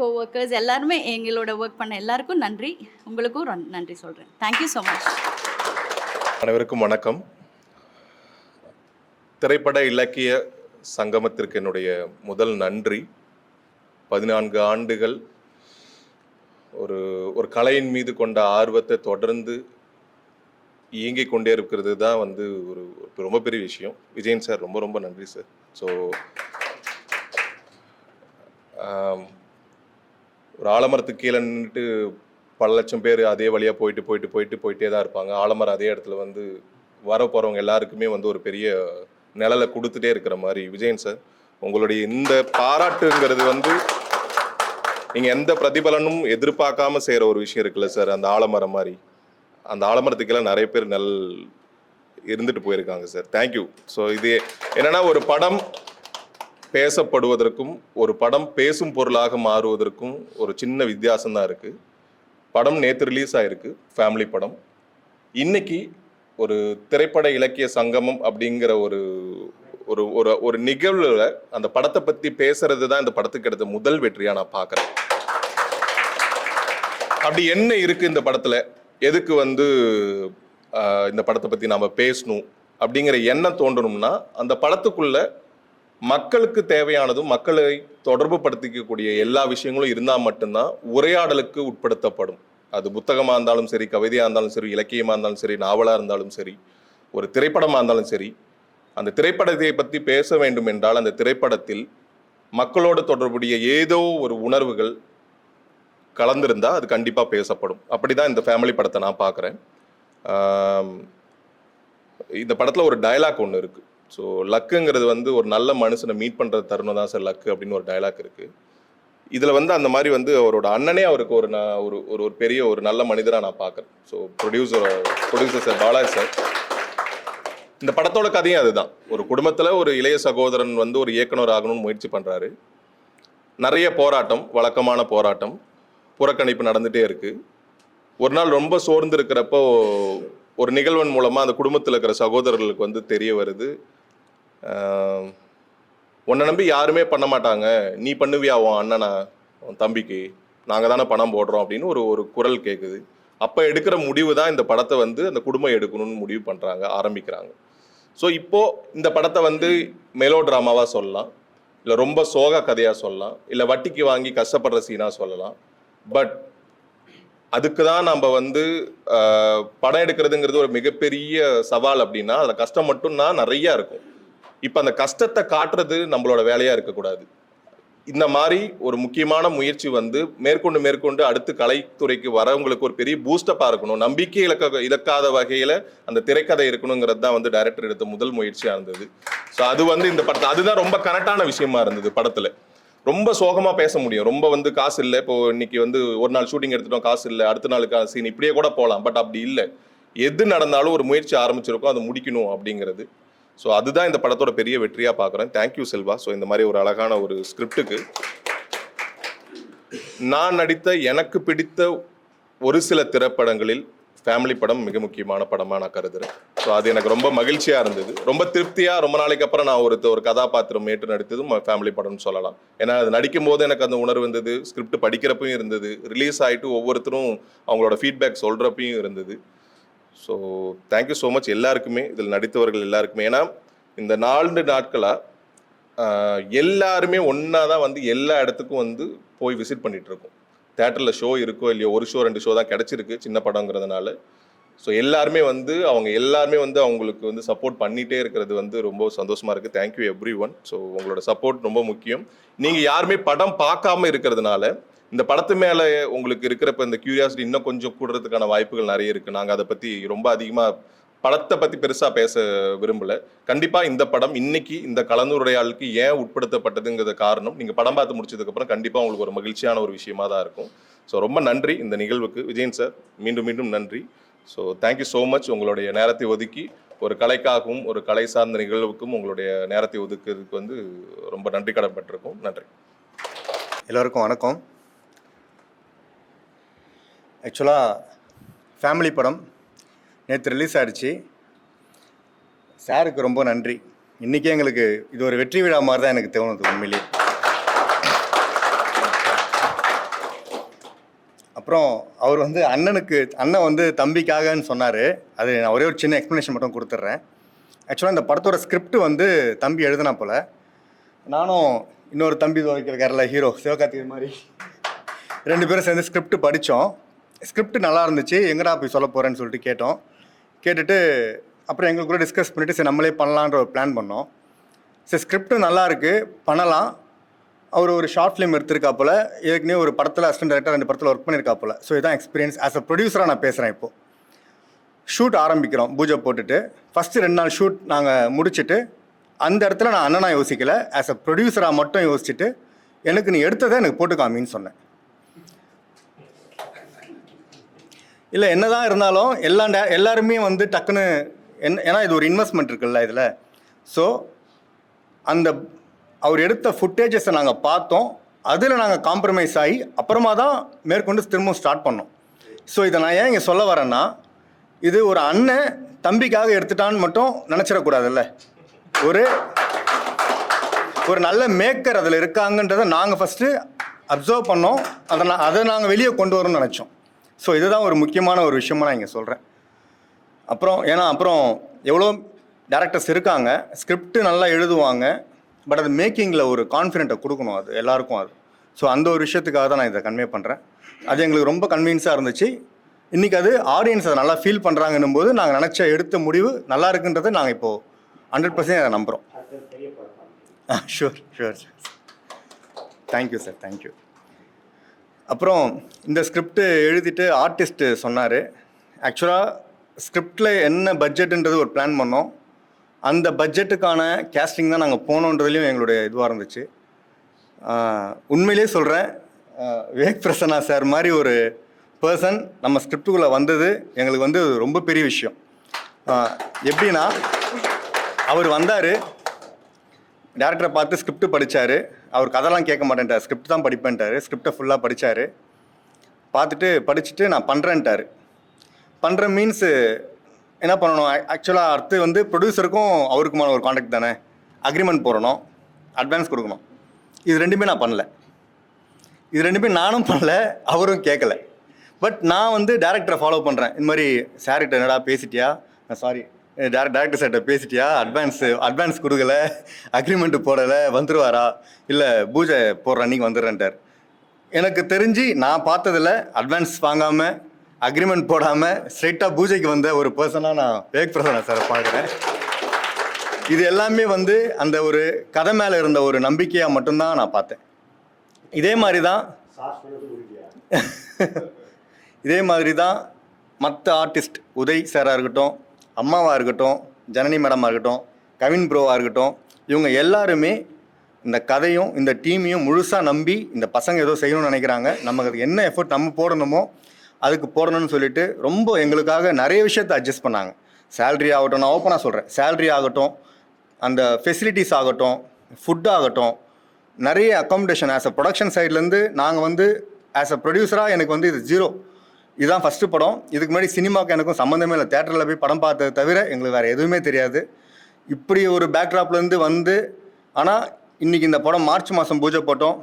Speaker 7: கோவொர்க்கர்ஸ் எல்லாருமே, எங்களோட ஒர்க் பண்ண எல்லாருக்கும் நன்றி. உங்களுக்கும் நன்றி சொல்கிறேன். Thank you so much.
Speaker 8: அனைவருக்கும் வணக்கம். திரைப்பட இலக்கிய சங்கமத்திற்கு என்னுடைய முதல் நன்றி. 14 ஆண்டுகள் ஒரு கலையின் மீது கொண்ட ஆர்வத்தை தொடர்ந்து இயங்கிக் கொண்டே இருக்கிறது தான் வந்து ஒரு ரொம்ப பெரிய விஷயம். விஜயன் சார், ரொம்ப ரொம்ப நன்றி சார். ஸோ ஒரு ஆலமரத்துக்கு கீழே நின்றுட்டு பல லட்சம் பேர் அதே வழியாக போயிட்டே தான் இருப்பாங்க. ஆலமரம் அதே இடத்துல வந்து வர போகிறவங்க எல்லாருக்குமே வந்து ஒரு பெரிய நிழலை கொடுத்துட்டே இருக்கிற மாதிரி. விஜயன் சார், உங்களுடைய இந்த பாராட்டுங்கிறது வந்து நீங்கள் எந்த பிரதிபலனும் எதிர்பார்க்காம செய்கிற ஒரு விஷயம் இருக்குல்ல சார், அந்த ஆலமரம் மாதிரி. அந்த ஆலமரத்துக்கெல்லாம் நிறைய பேர் இருந்துட்டு போயிருக்காங்க சார். தேங்க்யூ. ஸோ இது என்னன்னா, ஒரு படம் பேசப்படுவதற்கும் ஒரு படம் பேசும் பொருளாக மாறுவதற்கும் ஒரு சின்ன வித்தியாசம் தான் இருக்குது. படம் நேற்று ரிலீஸ் ஆகிருக்கு, ஃபேமிலி படம். இன்னைக்கு ஒரு திரைப்பட இலக்கிய சங்கமம் அப்படிங்கிற ஒரு ஒரு ஒரு நிகழ்வுல அந்த படத்தை பற்றி பேசுறது தான் இந்த படத்துக்கு எடுத்த முதல் வெற்றியாக நான் பார்க்குறேன். அப்படி என்ன இருக்குது இந்த படத்தில், எதுக்கு வந்து இந்த படத்தை பற்றி நாம் பேசணும் அப்படிங்கிற எண்ணம் தோன்றணும்னா, அந்த படத்துக்குள்ள மக்களுக்கு தேவையானதும் மக்களை தொடர்பு படுத்திக்கக்கூடிய எல்லா விஷயங்களும் இருந்தால் மட்டும்தான் உரையாடலுக்கு உட்படுத்தப்படும். அது புத்தகமாக இருந்தாலும் சரி, கவிதையாக இருந்தாலும் சரி, இலக்கியமாக இருந்தாலும் சரி, நாவலாக இருந்தாலும் சரி, ஒரு திரைப்படமாக இருந்தாலும் சரி. அந்த திரைப்படத்தை பற்றி பேச வேண்டும் என்றால் அந்த திரைப்படத்தில் மக்களோடு தொடர்புடைய ஏதோ ஒரு உணர்வுகள் கலந்திருந்தால் அது கண்டிப்பாக பேசப்படும். அப்படி தான் இந்த ஃபேமிலி படத்தை நான் பார்க்குறேன். இந்த படத்தில் ஒரு டயலாக் ஒன்று இருக்குது. ஸோ லக்குங்கிறது வந்து ஒரு நல்ல மனுஷனை மீட் பண்ணுற தருணம் தான் சார் லக்கு அப்படின்னு ஒரு டயலாக் இருக்குது. இதில் வந்து அந்த மாதிரி வந்து அவரோட அண்ணனே அவருக்கு ஒரு பெரிய ஒரு நல்ல மனிதராக நான் பார்க்குறேன். So producer sir Balaji sir, இந்த படத்தோட கதையும் அதுதான். ஒரு குடும்பத்தில் ஒரு இளைய சகோதரன் வந்து ஒரு இயக்குனர் ஆகணும்னு முயற்சி பண்ணுறாரு. நிறைய போராட்டம், வழக்கமான போராட்டம், புறக்கணிப்பு நடந்துகிட்டே இருக்குது. ஒரு நாள் ரொம்ப சோர்ந்து இருக்கிறப்போ ஒரு நிகழ்வன் மூலமாக அந்த குடும்பத்தில் இருக்கிற சகோதரர்களுக்கு வந்து தெரிய வருது, உன்னை நம்பி யாருமே பண்ண மாட்டாங்க, நீ பண்ணுவியா உன் அண்ணனா, உன் தம்பிக்கு, நாங்கள் தானே பணம் போடுறோம் அப்படின்னு ஒரு குரல் கேட்குது. அப்போ எடுக்கிற முடிவு தான் இந்த படத்தை வந்து அந்த குடும்பம் எடுக்கணும்னு முடிவு பண்ணுறாங்க, ஆரம்பிக்கிறாங்க. ஸோ இப்போது இந்த படத்தை வந்து மெலோ ட்ராமாவாக சொல்லலாம், இல்லை ரொம்ப சோக கதையாக சொல்லலாம், இல்லை வட்டிக்கு வாங்கி கஷ்டப்படுற சீனாக சொல்லலாம். பட் அதுக்கு தான் நம்ம வந்து படம் எடுக்கிறதுங்கிறது ஒரு மிகப்பெரிய சவால். அப்படின்னா அதில் கஷ்டம் மட்டும்தான் நிறையா இருக்கும். இப்போ அந்த கஷ்டத்தை காட்டுறது நம்மளோட வேலையாக இருக்கக்கூடாது. இந்த மாதிரி ஒரு முக்கியமான முயற்சி வந்து மேற்கொண்டு அடுத்து கலைத்துறைக்கு வரவங்களுக்கு ஒரு பெரிய பூஸ்டப்பாக இருக்கணும், நம்பிக்கை இழக்காத வகையில் அந்த திரைக்கதை இருக்கணுங்கிறது தான் வந்து டைரக்டர் எடுத்த முதல் முயற்சியாக இருந்தது. ஸோ அது வந்து இந்த படத்தை அதுதான் ரொம்ப கரெக்டான விஷயமா இருந்தது. படத்தில் ரொம்ப சோகமாக பேச முடியும், ரொம்ப வந்து காசு இல்லை, இப்போ இன்னைக்கு வந்து ஒரு நாள் ஷூட்டிங் எடுத்துட்டோம், காசு இல்லை, அடுத்த நாளுக்கு சீன் இப்படியே கூட போகலாம். பட் அப்படி இல்லை, எது நடந்தாலும் ஒரு முயற்சி ஆரம்பிச்சிருக்கோம், அதை முடிக்கணும் அப்படிங்கிறது. ஸோ அதுதான் இந்த படத்தோட பெரிய வெற்றியாக பார்க்குறேன். தேங்க்யூ செல்வா. ஸோ இந்த மாதிரி ஒரு அழகான ஒரு ஸ்கிரிப்டுக்கு நான் நடித்த எனக்கு பிடித்த ஒரு சில திரைப்படங்களில் ஃபேமிலி படம் மிக முக்கியமான படமாக நான் கருதுகிறேன். ஸோ அது எனக்கு ரொம்ப மகிழ்ச்சியாக இருந்தது, ரொம்ப திருப்தியாக. ரொம்ப நாளைக்கு அப்புறம் நான் ஒரு கதாபாத்திரம் ஏற்று நடித்ததும் ஃபேமிலி படம்னு சொல்லலாம். ஏன்னா அது நடிக்கும் போது எனக்கு அந்த உணர்வு இருந்தது, ஸ்கிரிப்ட் படிக்கிறப்பையும் இருந்தது, ரிலீஸ் ஆகிட்டு ஒவ்வொருத்தரும் அவங்களோட ஃபீட்பேக் சொல்கிறப்பையும் இருந்தது. ஸோ தேங்க்யூ ஸோ மச் எல்லாருக்குமே, இதில் நடித்தவர்கள் எல்லாருக்குமே. ஏன்னா இந்த 4 நாட்களாக எல்லாருமே ஒன்றா தான் வந்து எல்லா இடத்துக்கும் வந்து போய் விசிட் பண்ணிகிட்ருக்கோம். தேட்டரில் ஷோ இருக்கோ இல்லையோ, ஒரு ஷோ 2 ஷோ தான் கிடச்சிருக்கு சின்ன படங்கிறதுனால. ஸோ எல்லாருமே வந்து அவங்களுக்கு வந்து சப்போர்ட் பண்ணிகிட்டே இருக்கிறது வந்து ரொம்ப சந்தோஷமாக இருக்குது. Thank you every one. ஸோ உங்களோட சப்போர்ட் ரொம்ப முக்கியம். நீங்கள் யாருமே படம் பார்க்காம இருக்கிறதுனால இந்த படத்து மேலே உங்களுக்கு இருக்கிறப்ப இந்த கியூரியாசிட்டி இன்னும் கொஞ்சம் கூடுறதுக்கான வாய்ப்புகள் நிறைய இருக்குது. நாங்கள் அதை பற்றி ரொம்ப அதிகமாக படத்தை பற்றி பெருசாக பேச விரும்பலை. கண்டிப்பாக இந்த படம் இன்னைக்கு இந்த கலந்துரையாடலுக்கு ஏன் உட்படுத்தப்பட்டதுங்கிறது காரணம் நீங்கள் படம் பார்த்து முடிச்சதுக்கப்புறம் கண்டிப்பாக உங்களுக்கு ஒரு மகிழ்ச்சியான ஒரு விஷயமா தான் இருக்கும். ஸோ ரொம்ப நன்றி இந்த நிகழ்வுக்கு விஜயன் சார், மீண்டும் மீண்டும் நன்றி. So thank you so much. உங்களுடைய நேரத்தை ஒதுக்கி ஒரு கலைக்காகவும் ஒரு கலை சார்ந்த நிகழ்வுக்கும் உங்களுடைய நேரத்தை ஒதுக்குறதுக்கு வந்து ரொம்ப நன்றி கடன்பட்டிருக்கோம். நன்றி.
Speaker 9: எல்லோருக்கும் வணக்கம். ஆக்சுவலாக ஃபேமிலி படம் நேற்று ரிலீஸ் ஆகிடுச்சு. சாருக்கு ரொம்ப நன்றி. இன்றைக்கி எங்களுக்கு இது ஒரு வெற்றி விழா மாதிரி தான் எனக்கு தோணுது உண்மையிலே. அப்புறம் அவர் வந்து அண்ணன் வந்து தம்பிக்காகன்னு சொன்னார். அது நான் ஒரே ஒரு சின்ன எக்ஸ்ப்ளனேஷன் மட்டும் கொடுத்துட்றேன். ஆக்சுவலாக இந்த படத்தோட ஸ்கிரிப்ட் வந்து தம்பி எழுதுனா போல், நானும் இன்னொரு தம்பி துவைக்கிறக்காரில் ஹீரோ சிவகார்த்திகேயன் மாதிரி 2 பேரும் சேர்ந்து ஸ்கிரிப்ட் படித்தோம். ஸ்கிரிப்ட் நல்லா இருந்துச்சு, எங்கடா போய் சொல்ல போகிறேன்னு சொல்லிட்டு கேட்டுட்டு அப்புறம் எங்களுக்கு கூட டிஸ்கஸ் பண்ணிவிட்டு சரி நம்மளே பண்ணலான்ற ஒரு பிளான் பண்ணோம். சரி ஸ்கிரிப்ட் நல்லா இருக்குது பண்ணலாம். அவர் ஒரு ஷார்ட் ஃபிலிம் எடுத்திருக்காப்புல, ஏற்கனவே ஒரு படத்தில் அசிஸ்டன்ட் டைரக்டர் 2 படத்தில் ஒர்க் பண்ணியிருக்காப்புல. ஸோ இதான் எக்ஸ்பீரியன்ஸ். ஆஸ் அ ப்ரொடியூசராக நான் பேசுகிறேன். இப்போது ஷூட் ஆரம்பிக்கிறோம், பூஜை போட்டுட்டு ஃபஸ்ட்டு 2 நாள் ஷூட் நாங்கள் முடிச்சுட்டு அந்த இடத்துல நான் அண்ணனா யோசிக்கலை, ஆஸ் அ ப்ரொடியூசராக மட்டும் யோசிச்சுட்டு எனக்கு நீ எடுத்ததை எனக்கு போட்டு காமின்னு சொன்னேன். இல்லை என்னதான் இருந்தாலும் எல்லாருமே வந்து டக்குன்னு ஏன்னா இது ஒரு இன்வெஸ்ட்மெண்ட் இருக்குல்ல இதில். ஸோ அந்த அவர் எடுத்த ஃபுட்டேஜஸை நாங்கள் பார்த்தோம், அதில் நாங்கள் காம்ப்ரமைஸ் ஆகி அப்புறமா தான் மேற்கொண்டு திரும்பவும் ஸ்டார்ட் பண்ணோம். ஸோ இதை நான் ஏன் இங்கே சொல்ல வரேன்னா, இது ஒரு அண்ணன் தம்பிக்காக எடுத்துட்டான்னு மட்டும் நினச்சிடக்கூடாதுல்ல. ஒரு நல்ல மேக்கர் அதில் இருக்காங்கன்றதை நாங்கள் ஃபஸ்ட்டு அப்சர்வ் பண்ணோம், அதை நாங்கள் வெளியே கொண்டு வரணும்னு நினச்சோம். ஸோ இதுதான் ஒரு முக்கியமான ஒரு விஷயமா நான் இங்கே சொல்கிறேன். அப்புறம் எவ்வளோ டேரக்டர்ஸ் இருக்காங்க, ஸ்கிரிப்ட் நல்லா எழுதுவாங்க, பட் அது மேக்கிங்கில் ஒரு கான்ஃபிடென்ட்டை கொடுக்கணும் அது எல்லாருக்கும் அது. ஸோ அந்த ஒரு விஷயத்துக்காக தான் நான் இதை கன்வே பண்ணுறேன். அது எங்களுக்கு ரொம்ப கன்வீன்ஸாக இருந்துச்சு. இன்றைக்கி அது ஆடியன்ஸ் அதை நல்லா ஃபீல் பண்ணுறாங்கன்னும் போது நாங்கள் நினச்ச எடுத்த முடிவு நல்லா இருக்குன்றதை நாங்கள் இப்போது 100% அதை நம்புகிறோம். Sure thank you sir, thank you. அப்புறம் இந்த ஸ்கிரிப்ட் எழுதிட்டு ஆர்டிஸ்ட்டு சொன்னார். ஆக்சுவலாக ஸ்கிரிப்டில் என்ன பட்ஜெட்டுன்றது ஒரு பிளான் பண்ணோம். அந்த பட்ஜெட்டுக்கான கேஸ்டிங் தான் நாங்கள் போனோன்றதுலையும் எங்களுடைய இதுவாக இருந்துச்சு. உண்மையிலே சொல்கிறேன், விவேக் பிரசன்னா சார் மாதிரி ஒரு பர்சன் நம்ம ஸ்கிரிப்டுக்குள்ளே வந்தது எங்களுக்கு வந்து ரொம்ப பெரிய விஷயம். எப்படின்னா, அவர் வந்தார், டேரக்டரை பார்த்து ஸ்கிரிப்ட் படித்தார். அவர் கதைலாம் கேட்க மாட்டேன்ட்டார், ஸ்கிரிப்ட் தான் படிப்பேன்ட்டார். ஸ்கிரிப்டை ஃபுல்லாக படித்தார். படிச்சுட்டு நான் பண்ணுறேன்ட்டார். பண்ணுற மீன்ஸு என்ன பண்ணணும், ஆக்சுவலாக அடுத்து வந்து ப்ரொடியூசருக்கும் அவருக்குமான ஒரு கான்ட்ராக்ட் தானே, அக்ரிமெண்ட் போடணும், அட்வான்ஸ் கொடுக்கணும். இது 2மே நான் பண்ணல. இது 2மே நானும் பண்ணல, அவரும் கேட்கல. பட் நான் வந்து டேரக்டரை ஃபாலோ பண்ணுறேன். இந்த மாதிரி சார்கிட்ட என்னடா பேசிட்டியா, சாரி டேரக்டர் சார்கிட்ட பேசிட்டியா, அட்வான்ஸ் கொடுக்கல, அக்ரிமெண்ட்டு போடலை, வந்துடுவாரா, இல்லை பூஜை போடுற அன்றைக்கி வந்துடுறேன்ட்டார். எனக்கு தெரிஞ்சு நான் பார்த்ததில் அட்வான்ஸ் வாங்காமல் அக்ரிமெண்ட் போடாமல் ஸ்ட்ரைட்டாக பூஜைக்கு வந்த ஒரு பர்சனாக நான் விவேக் பிரசன்னா சாரை பார்க்குறேன். இது எல்லாமே வந்து அந்த ஒரு கதை மேலே இருந்த ஒரு நம்பிக்கையாக மட்டும்தான் நான் பார்த்தேன். இதே மாதிரி தான் மற்ற ஆர்டிஸ்ட், உதய் சாராக இருக்கட்டும், அம்மாவாக இருக்கட்டும், ஜனனி மேடமாக இருக்கட்டும், கவின் ப்ரோவாக இருக்கட்டும், இவங்க எல்லாருமே இந்த கதையும் இந்த டீமையும் முழுசாக நம்பி இந்த பசங்க ஏதோ செய்யணும்னு நினைக்கிறாங்க. நமக்கு அதுக்கு என்ன எஃபர்ட் நம்ம போடணுமோ அதுக்கு போடணும்னு சொல்லிட்டு ரொம்ப எங்களுக்காக நிறைய விஷயத்தை அட்ஜஸ்ட் பண்ணாங்க. சேல்ரி ஆகட்டும், நான் ஓப்பனாக சொல்கிறேன், சேல்ரி ஆகட்டும், அந்த ஃபெசிலிட்டிஸ் ஆகட்டும், ஃபுட் ஆகட்டும், நிறைய அக்காமடேஷன். ஆஸ் அ ப்ரொடக்ஷன் சைட்லேருந்து நாங்கள் வந்து ஆஸ் அ ப்ரொடியூசராக எனக்கு வந்து இது 0. இதுதான் ஃபஸ்ட்டு படம். இதுக்கு முன்னாடி சினிமாவுக்கு எனக்கும் சம்மந்தமே இல்லை. தேட்டரில் போய் படம் பார்த்ததை தவிர எங்களுக்கு வேறு எதுவுமே தெரியாது. இப்படி ஒரு பேக்ட்ராப்லேருந்து வந்து, ஆனால் இன்றைக்கி இந்த படம் மார்ச் மாதம் பூஜை போட்டோம்.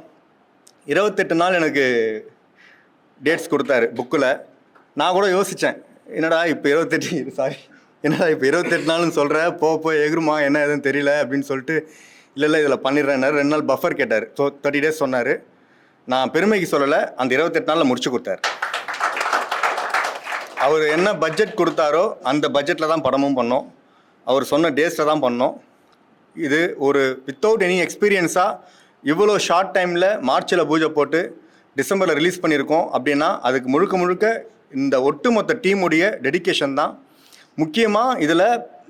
Speaker 9: 28 நாள் எனக்கு டேட்ஸ் கொடுத்தாரு புக்கில். நான் கூட யோசித்தேன், என்னடா இப்போ 28 நாள்னு சொல்கிறேன், போய் எகுருமா என்ன எதுவும் தெரியல அப்படின்னு சொல்லிட்டு, இல்லை இதில் பண்ணிடுறேன். 2 நாள் பஃபர் கேட்டார். 30 days சொன்னார். நான் பெருமைக்கு சொல்லலை, அந்த 28 நாளில் முடிச்சு கொடுத்தாரு. அவர் என்ன பட்ஜெட் கொடுத்தாரோ அந்த பட்ஜெட்டில் தான் படமும் பண்ணோம். அவர் சொன்ன டேஸில் தான் பண்ணோம். இது ஒரு வித்தவுட் எனி எக்ஸ்பீரியன்ஸாக இவ்வளோ ஷார்ட் டைமில் மார்ச்சில் பூஜை போட்டு டிசம்பரில் ரிலீஸ் பண்ணியிருக்கோம் அப்படின்னா அதுக்கு முழுக்க முழுக்க இந்த ஒட்டுமொத்த டீமுடைய டெடிகேஷன் தான். முக்கியமாக இதில்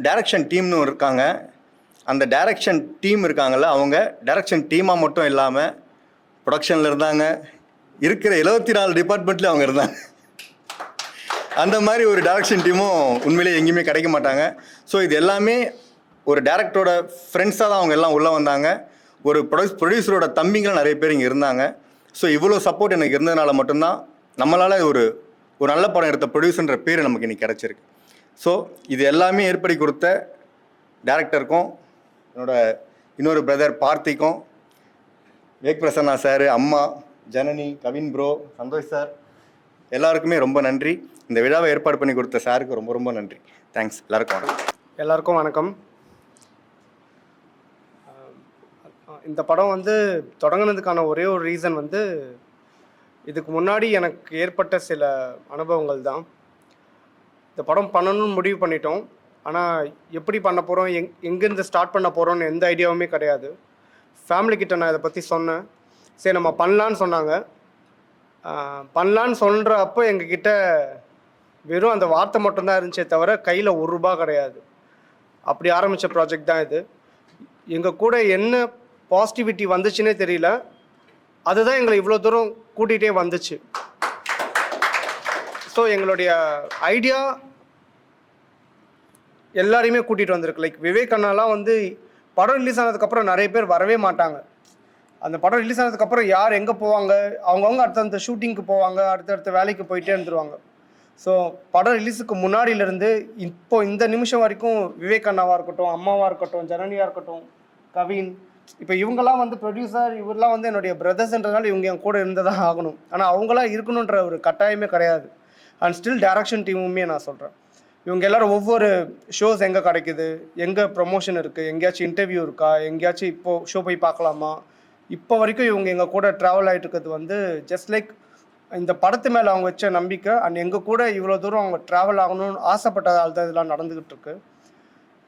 Speaker 9: டைரக்ஷன் டீம்னு இருக்காங்க. அந்த டைரக்ஷன் டீம் இருக்காங்கல்ல, அவங்க டைரக்ஷன் டீமாக மட்டும் இல்லாமல் ப்ரொடக்ஷனில் இருந்தாங்க, இருக்கிற 74 டிபார்ட்மெண்ட்லேயும் அவங்க இருந்தாங்க. அந்த மாதிரி ஒரு டைரக்ஷன் டீமும் உண்மையிலேயே எங்கேயுமே கிடைக்க மாட்டாங்க. ஸோ இது எல்லாமே ஒரு டேரக்டரோட ஃப்ரெண்ட்ஸாக தான் அவங்க எல்லாம் உள்ளே வந்தாங்க. ஒரு ப்ரொடியூசரோட தம்பிங்களும் நிறைய பேர் இங்கே இருந்தாங்க. ஸோ இவ்வளோ சப்போர்ட் எனக்கு இருந்ததுனால மட்டும்தான் நம்மளால் ஒரு நல்ல படம் எடுத்த ப்ரொடியூசர்ன்ற பேர் நமக்கு இன்றைக்கி கிடச்சிருக்கு. ஸோ இது எல்லாமே ஏற்படுத்தி கொடுத்த டேரக்டருக்கும் என்னோட இன்னொரு பிரதர் பார்த்திக்கும், விவேக் பிரசன்னா சார், அம்மா, ஜனனி, கவின் ப்ரோ, சந்தோஷ் சார் எல்லாருக்குமே ரொம்ப நன்றி. இந்த விழாவை ஏற்பாடு பண்ணி கொடுத்த சாருக்கு ரொம்ப ரொம்ப நன்றி. தேங்க்ஸ். எல்லாருக்கும் வணக்கம்.
Speaker 10: எல்லாருக்கும் வணக்கம். இந்த படம் வந்து தொடங்கினதுக்கான ஒரே ஒரு ரீசன் வந்து இதுக்கு முன்னாடி எனக்கு ஏற்பட்ட சில அனுபவங்கள் தான். இந்த படம் பண்ணணும்னு முடிவு பண்ணிட்டோம். ஆனால் எப்படி பண்ண போகிறோம், எங்கேருந்து ஸ்டார்ட் பண்ண போகிறோன்னு எந்த ஐடியாவுமே கிடையாது. ஃபேமிலிக்கிட்ட நான் இதை பற்றி சொன்னேன். சரி நம்ம பண்ணலான்னு சொன்னாங்க. பண்ணலான்னு சொல்கிற அப்போ எங்ககிட்ட வெறும் அந்த வார்த்தை மட்டும்தான் இருந்துச்சே தவிர கையில் ₹1 கிடையாது. அப்படி ஆரம்பித்த ப்ராஜெக்ட் தான் இது. எங்கள் கூட என்ன பாசிட்டிவிட்டி வந்துச்சுன்னே தெரியல. அதுதான் எங்களை இவ்வளோ தூரம் கூட்டிகிட்டே வந்துச்சு. ஸோ எங்களுடைய ஐடியா எல்லாரையுமே கூட்டிகிட்டு வந்திருக்கு. லைக் விவேக் அண்ணாலாம் வந்து படம் ரிலீஸ் ஆனதுக்கப்புறம் நிறைய பேர் வரவே மாட்டாங்க. அந்த படம் ரிலீஸ் ஆனதுக்கப்புறம் யார் எங்கே போவாங்க, அவங்கவுங்க அடுத்தடுத்த ஷூட்டிங்க்கு போவாங்க, அடுத்தடுத்த வேலைக்கு போயிட்டே இருந்துருவாங்க. ஸோ படம் ரிலீஸுக்கு முன்னாடியிலேருந்து இப்போ இந்த நிமிஷம் வரைக்கும் விவேக் அண்ணாவாக இருக்கட்டும், அம்மாவாக இருக்கட்டும், ஜனனியாக இருக்கட்டும், கவின், இப்போ இவங்கெல்லாம் வந்து ப்ரொடியூசர், இவரெலாம் வந்து என்னுடைய பிரதர்ஸ்ன்றதுனால இவங்க என் கூட இருந்ததாக ஆகணும். ஆனால் அவங்களாம் இருக்கணுன்ற ஒரு கட்டாயமே கிடையாது. அண்ட் ஸ்டில் டைரக்ஷன் டீமுமே நான் சொல்கிறேன், இவங்க எல்லோரும் ஒவ்வொரு ஷோஸ் எங்கே கிடைக்குது, எங்கே ப்ரொமோஷன் இருக்குது, எங்கேயாச்சும் இன்டர்வியூ இருக்கா, எங்கேயாச்சும் இப்போது ஷோ போய் பார்க்கலாமா, இப்போ வரைக்கும் இவங்க எங்கள் கூட ட்ராவல் ஆகிட்டு இருக்கிறது வந்து ஜஸ்ட் லைக் இந்த படத்து மேலே அவங்க வச்ச நம்பிக்கை. அண்ட் எங்கள் கூட இவ்வளோ தூரம் அவங்க ட்ராவல் ஆகணும்னு ஆசைப்பட்டதால் தான் இதெல்லாம் நடந்துக்கிட்டு இருக்கு.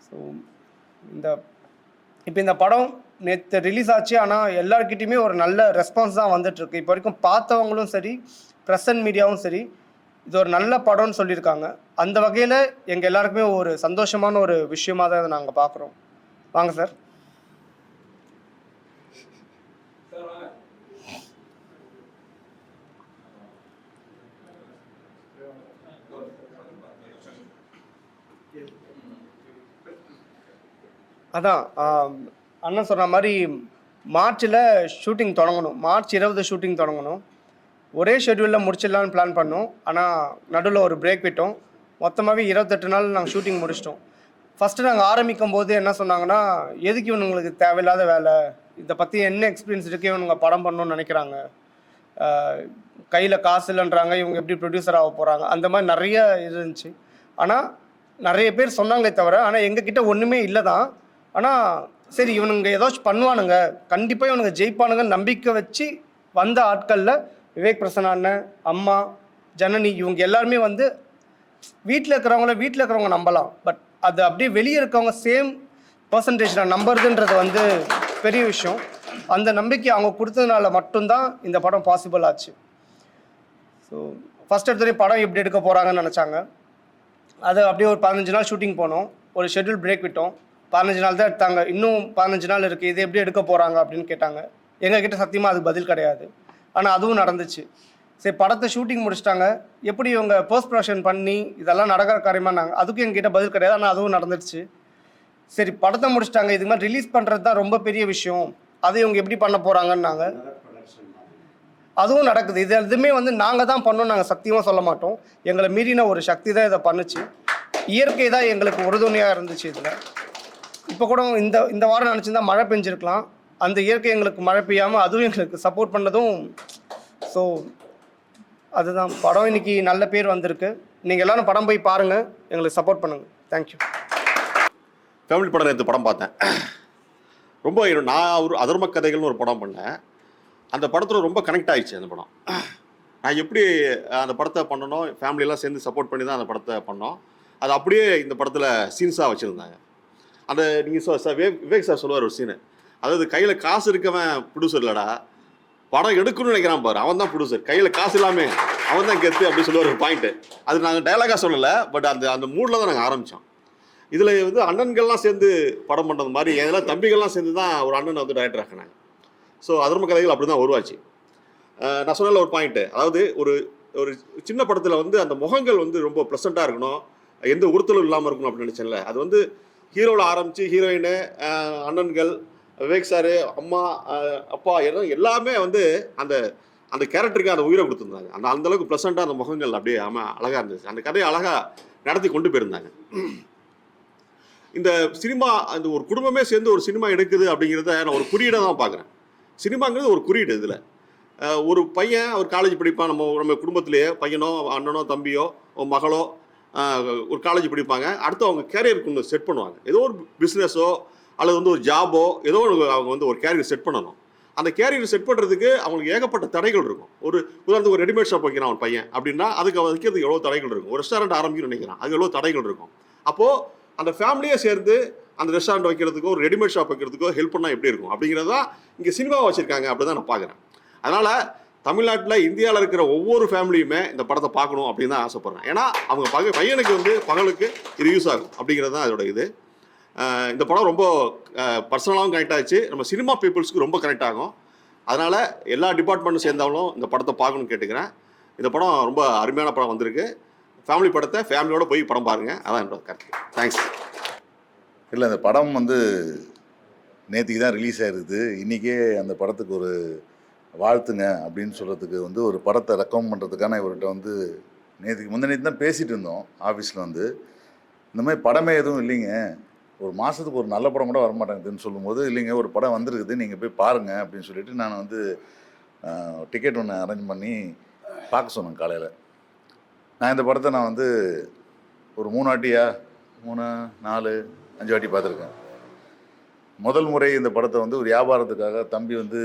Speaker 10: ஸோ இப்போ இந்த படம் நேற்று ரிலீஸ் ஆச்சு. ஆனால் எல்லாருக்கிட்டையுமே ஒரு நல்ல ரெஸ்பான்ஸ் தான் வந்துட்டுருக்கு. இப்போ வரைக்கும் பார்த்தவங்களும் சரி, ப்ரெஸ் அண்ட் மீடியாவும் சரி, இது ஒரு நல்ல படம்னு சொல்லியிருக்காங்க. அந்த வகையில் எங்கள் எல்லாருக்குமே ஒரு சந்தோஷமான ஒரு விஷயமாக தான் இதை நாங்கள் பார்க்குறோம். வாங்க சார். அதான் அண்ணன் சொன்ன மாதிரி மார்ச்சில் ஷூட்டிங் தொடங்கணும். மார்ச் 20 ஷூட்டிங் தொடங்கணும். ஒரே ஷெட்யூலில் முடிச்சிடலான்னு பிளான் பண்ணோம். ஆனால் நடுவில் ஒரு பிரேக் விட்டோம். மொத்தமாகவே 28 நாள் நாங்கள் ஷூட்டிங் முடிச்சிட்டோம். ஃபஸ்ட்டு நாங்கள் ஆரம்பிக்கும் போது என்ன சொன்னாங்கன்னா, எதுக்கு இவனுங்களுக்கு தேவையில்லாத வேலை, இதை பற்றி என்ன எக்ஸ்பீரியன்ஸ் இருக்குது, இவனுங்க படம் பண்ணணும்னு நினைக்கிறாங்க, கையில் காசு இல்லைன்றாங்க, இவங்க எப்படி ப்ரொடியூசர் ஆக போகிறாங்க, அந்த மாதிரி நிறைய இருந்துச்சு. ஆனால் நிறைய பேர் சொன்னாங்களே தவிர ஆனால் எங்ககிட்ட ஒன்றுமே இல்லை தான். ஆனால் சரி இவனுங்க ஏதாச்சும் பண்ணுவானுங்க, கண்டிப்பாக இவனுங்க ஜெயிப்பானுங்க நம்பிக்கை வச்சு வந்த ஆட்களில் விவேக் பிரசன்னா அண்ணன், அம்மா, ஜனனி, இவங்க எல்லாருமே வந்து வீட்டில் இருக்கிறவங்க நம்பலாம். பட் அது அப்படியே வெளியே இருக்கவங்க சேம் பர்சன்டேஜ் நான் நம்புறதுன்றது வந்து பெரிய விஷயம். அந்த நம்பிக்கை அவங்க கொடுத்ததுனால மட்டும்தான் இந்த படம் பாசிபிள் ஆச்சு. ஸோ ஃபஸ்ட் எடுத்தோடனே படம் எப்படி எடுக்க போகிறாங்கன்னு நினச்சாங்க. அது அப்படியே ஒரு 15 நாள் ஷூட்டிங் போனோம். ஒரு ஷெட்யூல் பிரேக் விட்டோம். 15 நாள் தான் எடுத்தாங்க. இன்னும் 15 நாள் இருக்குது, இது எப்படி எடுக்க போகிறாங்க அப்படின்னு கேட்டாங்க. எங்ககிட்ட சத்தியமாக அதுக்கு பதில் கிடையாது. ஆனால் அதுவும் நடந்துச்சு. சரி படத்தை ஷூட்டிங் முடிச்சிட்டாங்க, எப்படி இவங்க போஸ்ட் ப்ரொடக்ஷன் பண்ணி இதெல்லாம் நடக்கிற காரியமானாங்க, அதுக்கும் எங்ககிட்ட பதில் கிடையாது. ஆனால் அதுவும் நடந்துருச்சு. சரி படத்தை முடிச்சிட்டாங்க, இதுக்கு மாதிரி ரிலீஸ் பண்ணுறது தான் ரொம்ப பெரிய விஷயம், அதை இவங்க எப்படி பண்ண போகிறாங்கன்னாங்க. அதுவும் நடக்குது. இது எதுவுமே வந்து நாங்கள் தான் பண்ணோம் நாங்கள் சத்தியமாக சொல்ல மாட்டோம். எங்களை மீறின ஒரு சக்தி தான் இதை பண்ணுச்சு. இயற்கை தான் எங்களுக்கு உறுதுணையாக இருந்துச்சு. இதில் இப்போ கூட இந்த வாரம் நினச்சிருந்தா மழை பெஞ்சிருக்கலாம். அந்த இயற்கை எங்களுக்கு மழை பெய்யாமல் அதுவும் எங்களுக்கு சப்போர்ட் பண்ணதும். ஸோ அதுதான் படம் இன்னைக்கு நல்ல பேர் வந்திருக்கு. நீங்கள் எல்லோரும் படம் போய் பாருங்கள், எங்களுக்கு சப்போர்ட் பண்ணுங்கள். தேங்க்யூ.
Speaker 11: ஃபேமிலி படம் நேற்று படம் பார்த்தேன். ரொம்ப நான் ஒரு அதர்ம கதைகள்னு ஒரு படம் பண்ணேன். அந்த படத்தில் ரொம்ப கனெக்ட் ஆகிடுச்சு அந்த படம். நான் எப்படி அந்த படத்தை பண்ணணும், ஃபேமிலியெல்லாம் சேர்ந்து சப்போர்ட் பண்ணி தான் அந்த படத்தை பண்ணோம். அது அப்படியே இந்த படத்தில் சீன்ஸாக வச்சுருந்தாங்க. அந்த நீங்கள் விவேக் சார் சொல்லுவார் ஒரு சீனு, அதாவது கையில் காசு இருக்கவன் ப்ரொடியூசர் இல்லைடா, படம் எடுக்கணும்னு நினைக்கிறான் பாரு, அவன் தான் ப்ரொடியூசர், கையில் காசு இல்லாமல் அவன் தான் கெத்து அப்படின்னு சொல்லி ஒரு பாயிண்ட்டு. அது நாங்கள் டைலாகாக சொல்லலை, பட் அந்த மூடில் தான் நாங்கள் ஆரம்பித்தோம். இதில் வந்து அண்ணன்கள்லாம் சேர்ந்து படம் பண்ணுறது மாதிரி எதெல்லாம் தம்பிகள்லாம் சேர்ந்து தான் ஒரு அண்ணனை வந்து டைரக்டர் ஆக்கினாங்க. ஸோ அதர்ம கதைகள் அப்படி தான் உருவாச்சு. நான் சொன்னல ஒரு பாயிண்ட்டு, அதாவது ஒரு ஒரு சின்ன படத்தில் வந்து அந்த முகங்கள் வந்து ரொம்ப ப்ளசண்ட்டாக இருக்கணும், எந்த உறுத்தலும் இல்லாமல் இருக்கணும் அப்படின்னு நினச்சேன்ல. அது வந்து ஹீரோவில் ஆரம்பித்து ஹீரோயின், அண்ணன்கள், விவேக் சார், அம்மா, அப்பா எல்லாமே வந்து அந்த அந்த கேரக்டருக்கு அந்த உயிரை கொடுத்துருந்தாங்க. அந்தளவுக்கு ப்ளசண்ட்டாக அந்த முகங்கள் அப்படியே அழகாக இருந்துச்சு. அந்த கதையை அழகாக நடத்தி கொண்டு போயிருந்தாங்க. இந்த சினிமா அந்த ஒரு குடும்பமே சேர்ந்து ஒரு சினிமா எடுக்குது அப்படிங்கிறத நான் ஒரு குறியீடாக தான் பார்க்குறேன். சினிமாங்கிறது ஒரு குறியீடு. இதில் ஒரு பையன் அவர் காலேஜ் படிப்பான், நம்ம குடும்பத்திலேயே பையனோ அண்ணனோ தம்பியோ மகளோ ஒரு காலேஜ் படிப்பாங்க. அடுத்து அவங்க கேரியருக்கு ஒன்று செட் பண்ணுவாங்க. ஏதோ ஒரு பிஸ்னஸோ அல்லது வந்து ஒரு ஜாபோ ஏதோ அவங்க வந்து ஒரு கேரியர் செட் பண்ணணும். அந்த கேரியர் செட் பண்ணுறதுக்கு அவங்களுக்கு ஏகப்பட்ட தடைகள் இருக்கும். ஒரு உதாரணத்துக்கு ஒரு ரெடிமேட் ஷாப் வைக்கிறான் அவன் பையன் அப்படின்னா அதுக்கு வைக்கிறதுக்கு எவ்வளோ தடைகள் இருக்கும். ஒரு ரெஸ்டாரண்ட் ஆரம்பிக்கணும்னு நினைக்கிறான், அது எவ்வளோ தடைகள் இருக்கும். அப்போது அந்த ஃபேமிலியே சேர்ந்து அந்த ரெஸ்டாரண்ட் வைக்கிறதுக்கோ ஒரு ரெடிமேட் ஷாப் வைக்கிறதுக்கோ ஹெல்ப் பண்ணால் எப்படி இருக்கும் அப்படிங்கிறது தான் இங்கே சினிமாவை வச்சுருக்காங்க. அப்படி தான் நான் பார்க்குறேன். அதனால் தமிழ்நாட்டில் இந்தியாவில் இருக்கிற ஒவ்வொரு ஃபேமிலியுமே இந்த படத்தை பார்க்கணும் அப்படின்னு தான் ஆசைப்பட்றேன். ஏன்னா அவங்க பையனுக்கு வந்து பகலுக்கு இது யூஸ் ஆகும் அப்படிங்கிறது தான் அதோட இது. இந்த படம் ரொம்ப பர்சனலாகவும் கனெக்ட் ஆச்சு, நம்ம சினிமா பீப்புள்ஸ்க்கு ரொம்ப கனெக்ட் ஆகும். அதனால் எல்லா டிபார்ட்மெண்ட்டும் சேர்ந்தாலும் இந்த படத்தை பார்க்கணும்னு கேட்டுக்கிறேன். இந்த படம் ரொம்ப அருமையான படம் வந்திருக்கு. ஃபேமிலி படத்தை ஃபேமிலியோடு போய் படம் பாருங்கள், அதான் என்னோட கருத்து. தேங்க்ஸ்.
Speaker 12: இல்லை, அந்த படம் வந்து நேற்றுக்கு தான் ரிலீஸ் ஆகிருக்குது. இன்றைக்கே அந்த படத்துக்கு ஒரு வாழ்த்துங்க அப்படின்னு சொல்கிறதுக்கு வந்து ஒரு படத்தை ரெக்கமெண்ட் பண்ணுறதுக்கான இவர்கிட்ட வந்து நேற்று தான் பேசிகிட்டு இருந்தோம் ஆஃபீஸில். வந்து இந்த மாதிரி படமே எதுவும் இல்லைங்க, ஒரு மாதத்துக்கு ஒரு நல்ல படம் கூட வரமாட்டேங்குதுன்னு சொல்லும்போது, இல்லைங்க ஒரு படம் வந்திருக்குது நீங்கள் போய் பாருங்கள் அப்படின்னு சொல்லிட்டு நான் வந்து டிக்கெட் ஒன்று அரேஞ்ச் பண்ணி பார்க்க சொன்னேன் காலையில். நான் இந்த படத்தை நான் வந்து ஒரு 3 வாட்டியா 3, 4, 5 வாட்டி பார்த்துருக்கேன். முதல் முறை இந்த படத்தை வந்து ஒரு வியாபாரத்துக்காக தம்பி வந்து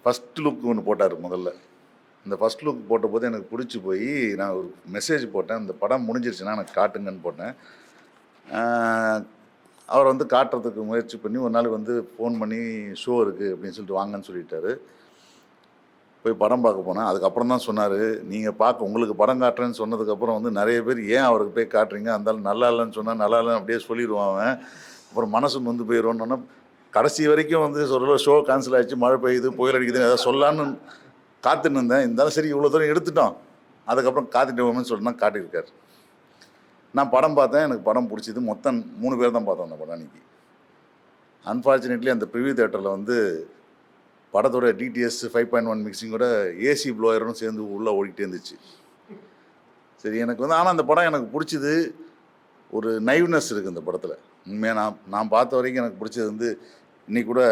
Speaker 12: ஃபஸ்ட் லுக் ஒன்று போட்டார். முதல்ல இந்த ஃபஸ்ட் லுக் போட்ட போது எனக்கு பிடிச்சி போய் நான் ஒரு மெசேஜ் போட்டேன், இந்த படம் முடிஞ்சிருச்சுன்னா எனக்கு காட்டுங்கன்னு போட்டேன். அவர் வந்து காட்டுறதுக்கு முயற்சி பண்ணி ஒரு நாள் வந்து ஃபோன் பண்ணி ஷோ இருக்குது அப்படின்னு சொல்லிட்டு வாங்கன்னு சொல்லிட்டாரு. போய் படம் பார்க்க போனேன். அதுக்கப்புறம் தான் சொன்னார், நீங்கள் உங்களுக்கு படம் காட்டுறேன்னு சொன்னதுக்கப்புறம் வந்து நிறைய பேர் ஏன் அவருக்கு போய் காட்டுறீங்க, அந்தாலும் நல்லா இல்லைன்னு சொன்னால் நல்லா இல்லைன்னு அப்படியே சொல்லிடுவான் அவன், அப்புறம் மனசு வந்து போயிடுவோன்னு. கடைசி வரைக்கும் வந்து சொல்ல ஷோ கேன்சல் ஆகிடுச்சு, மழை பெய்யுது, புயல் அடிக்குதுன்னு ஏதாவது சொல்லலான்னு காத்துன்னு இருந்தேன். இருந்தாலும் சரி இவ்வளோ தூரம் எடுத்துட்டோம், அதுக்கப்புறம் காத்துட்டு போவோம்னு சொல்லிட்டு தான் காட்டியிருக்காரு. நான் படம் பார்த்தேன், எனக்கு படம் பிடிச்சிது. மொத்தம் 3 பேர் தான் பார்த்தோம் அந்த படம் அன்றைக்கி. அன்ஃபார்ச்சுனேட்லி அந்த ப்ரிவியூ தேட்டரில் வந்து படத்தோட டிடிஎஸ் 5.1 மிக்சிங்கோட ஏசி ப்ளோயரும் சேர்ந்து உள்ளே ஓடிக்கிட்டே இருந்துச்சு. சரி, எனக்கு வந்து ஆனால் அந்த படம் எனக்கு பிடிச்சிது. ஒரு நைவ்னஸ் இருக்குது இந்த படத்தில். உண்மையாக நான் பார்த்த வரைக்கும் எனக்கு பிடிச்சது வந்து, இன்றைக்கி கூட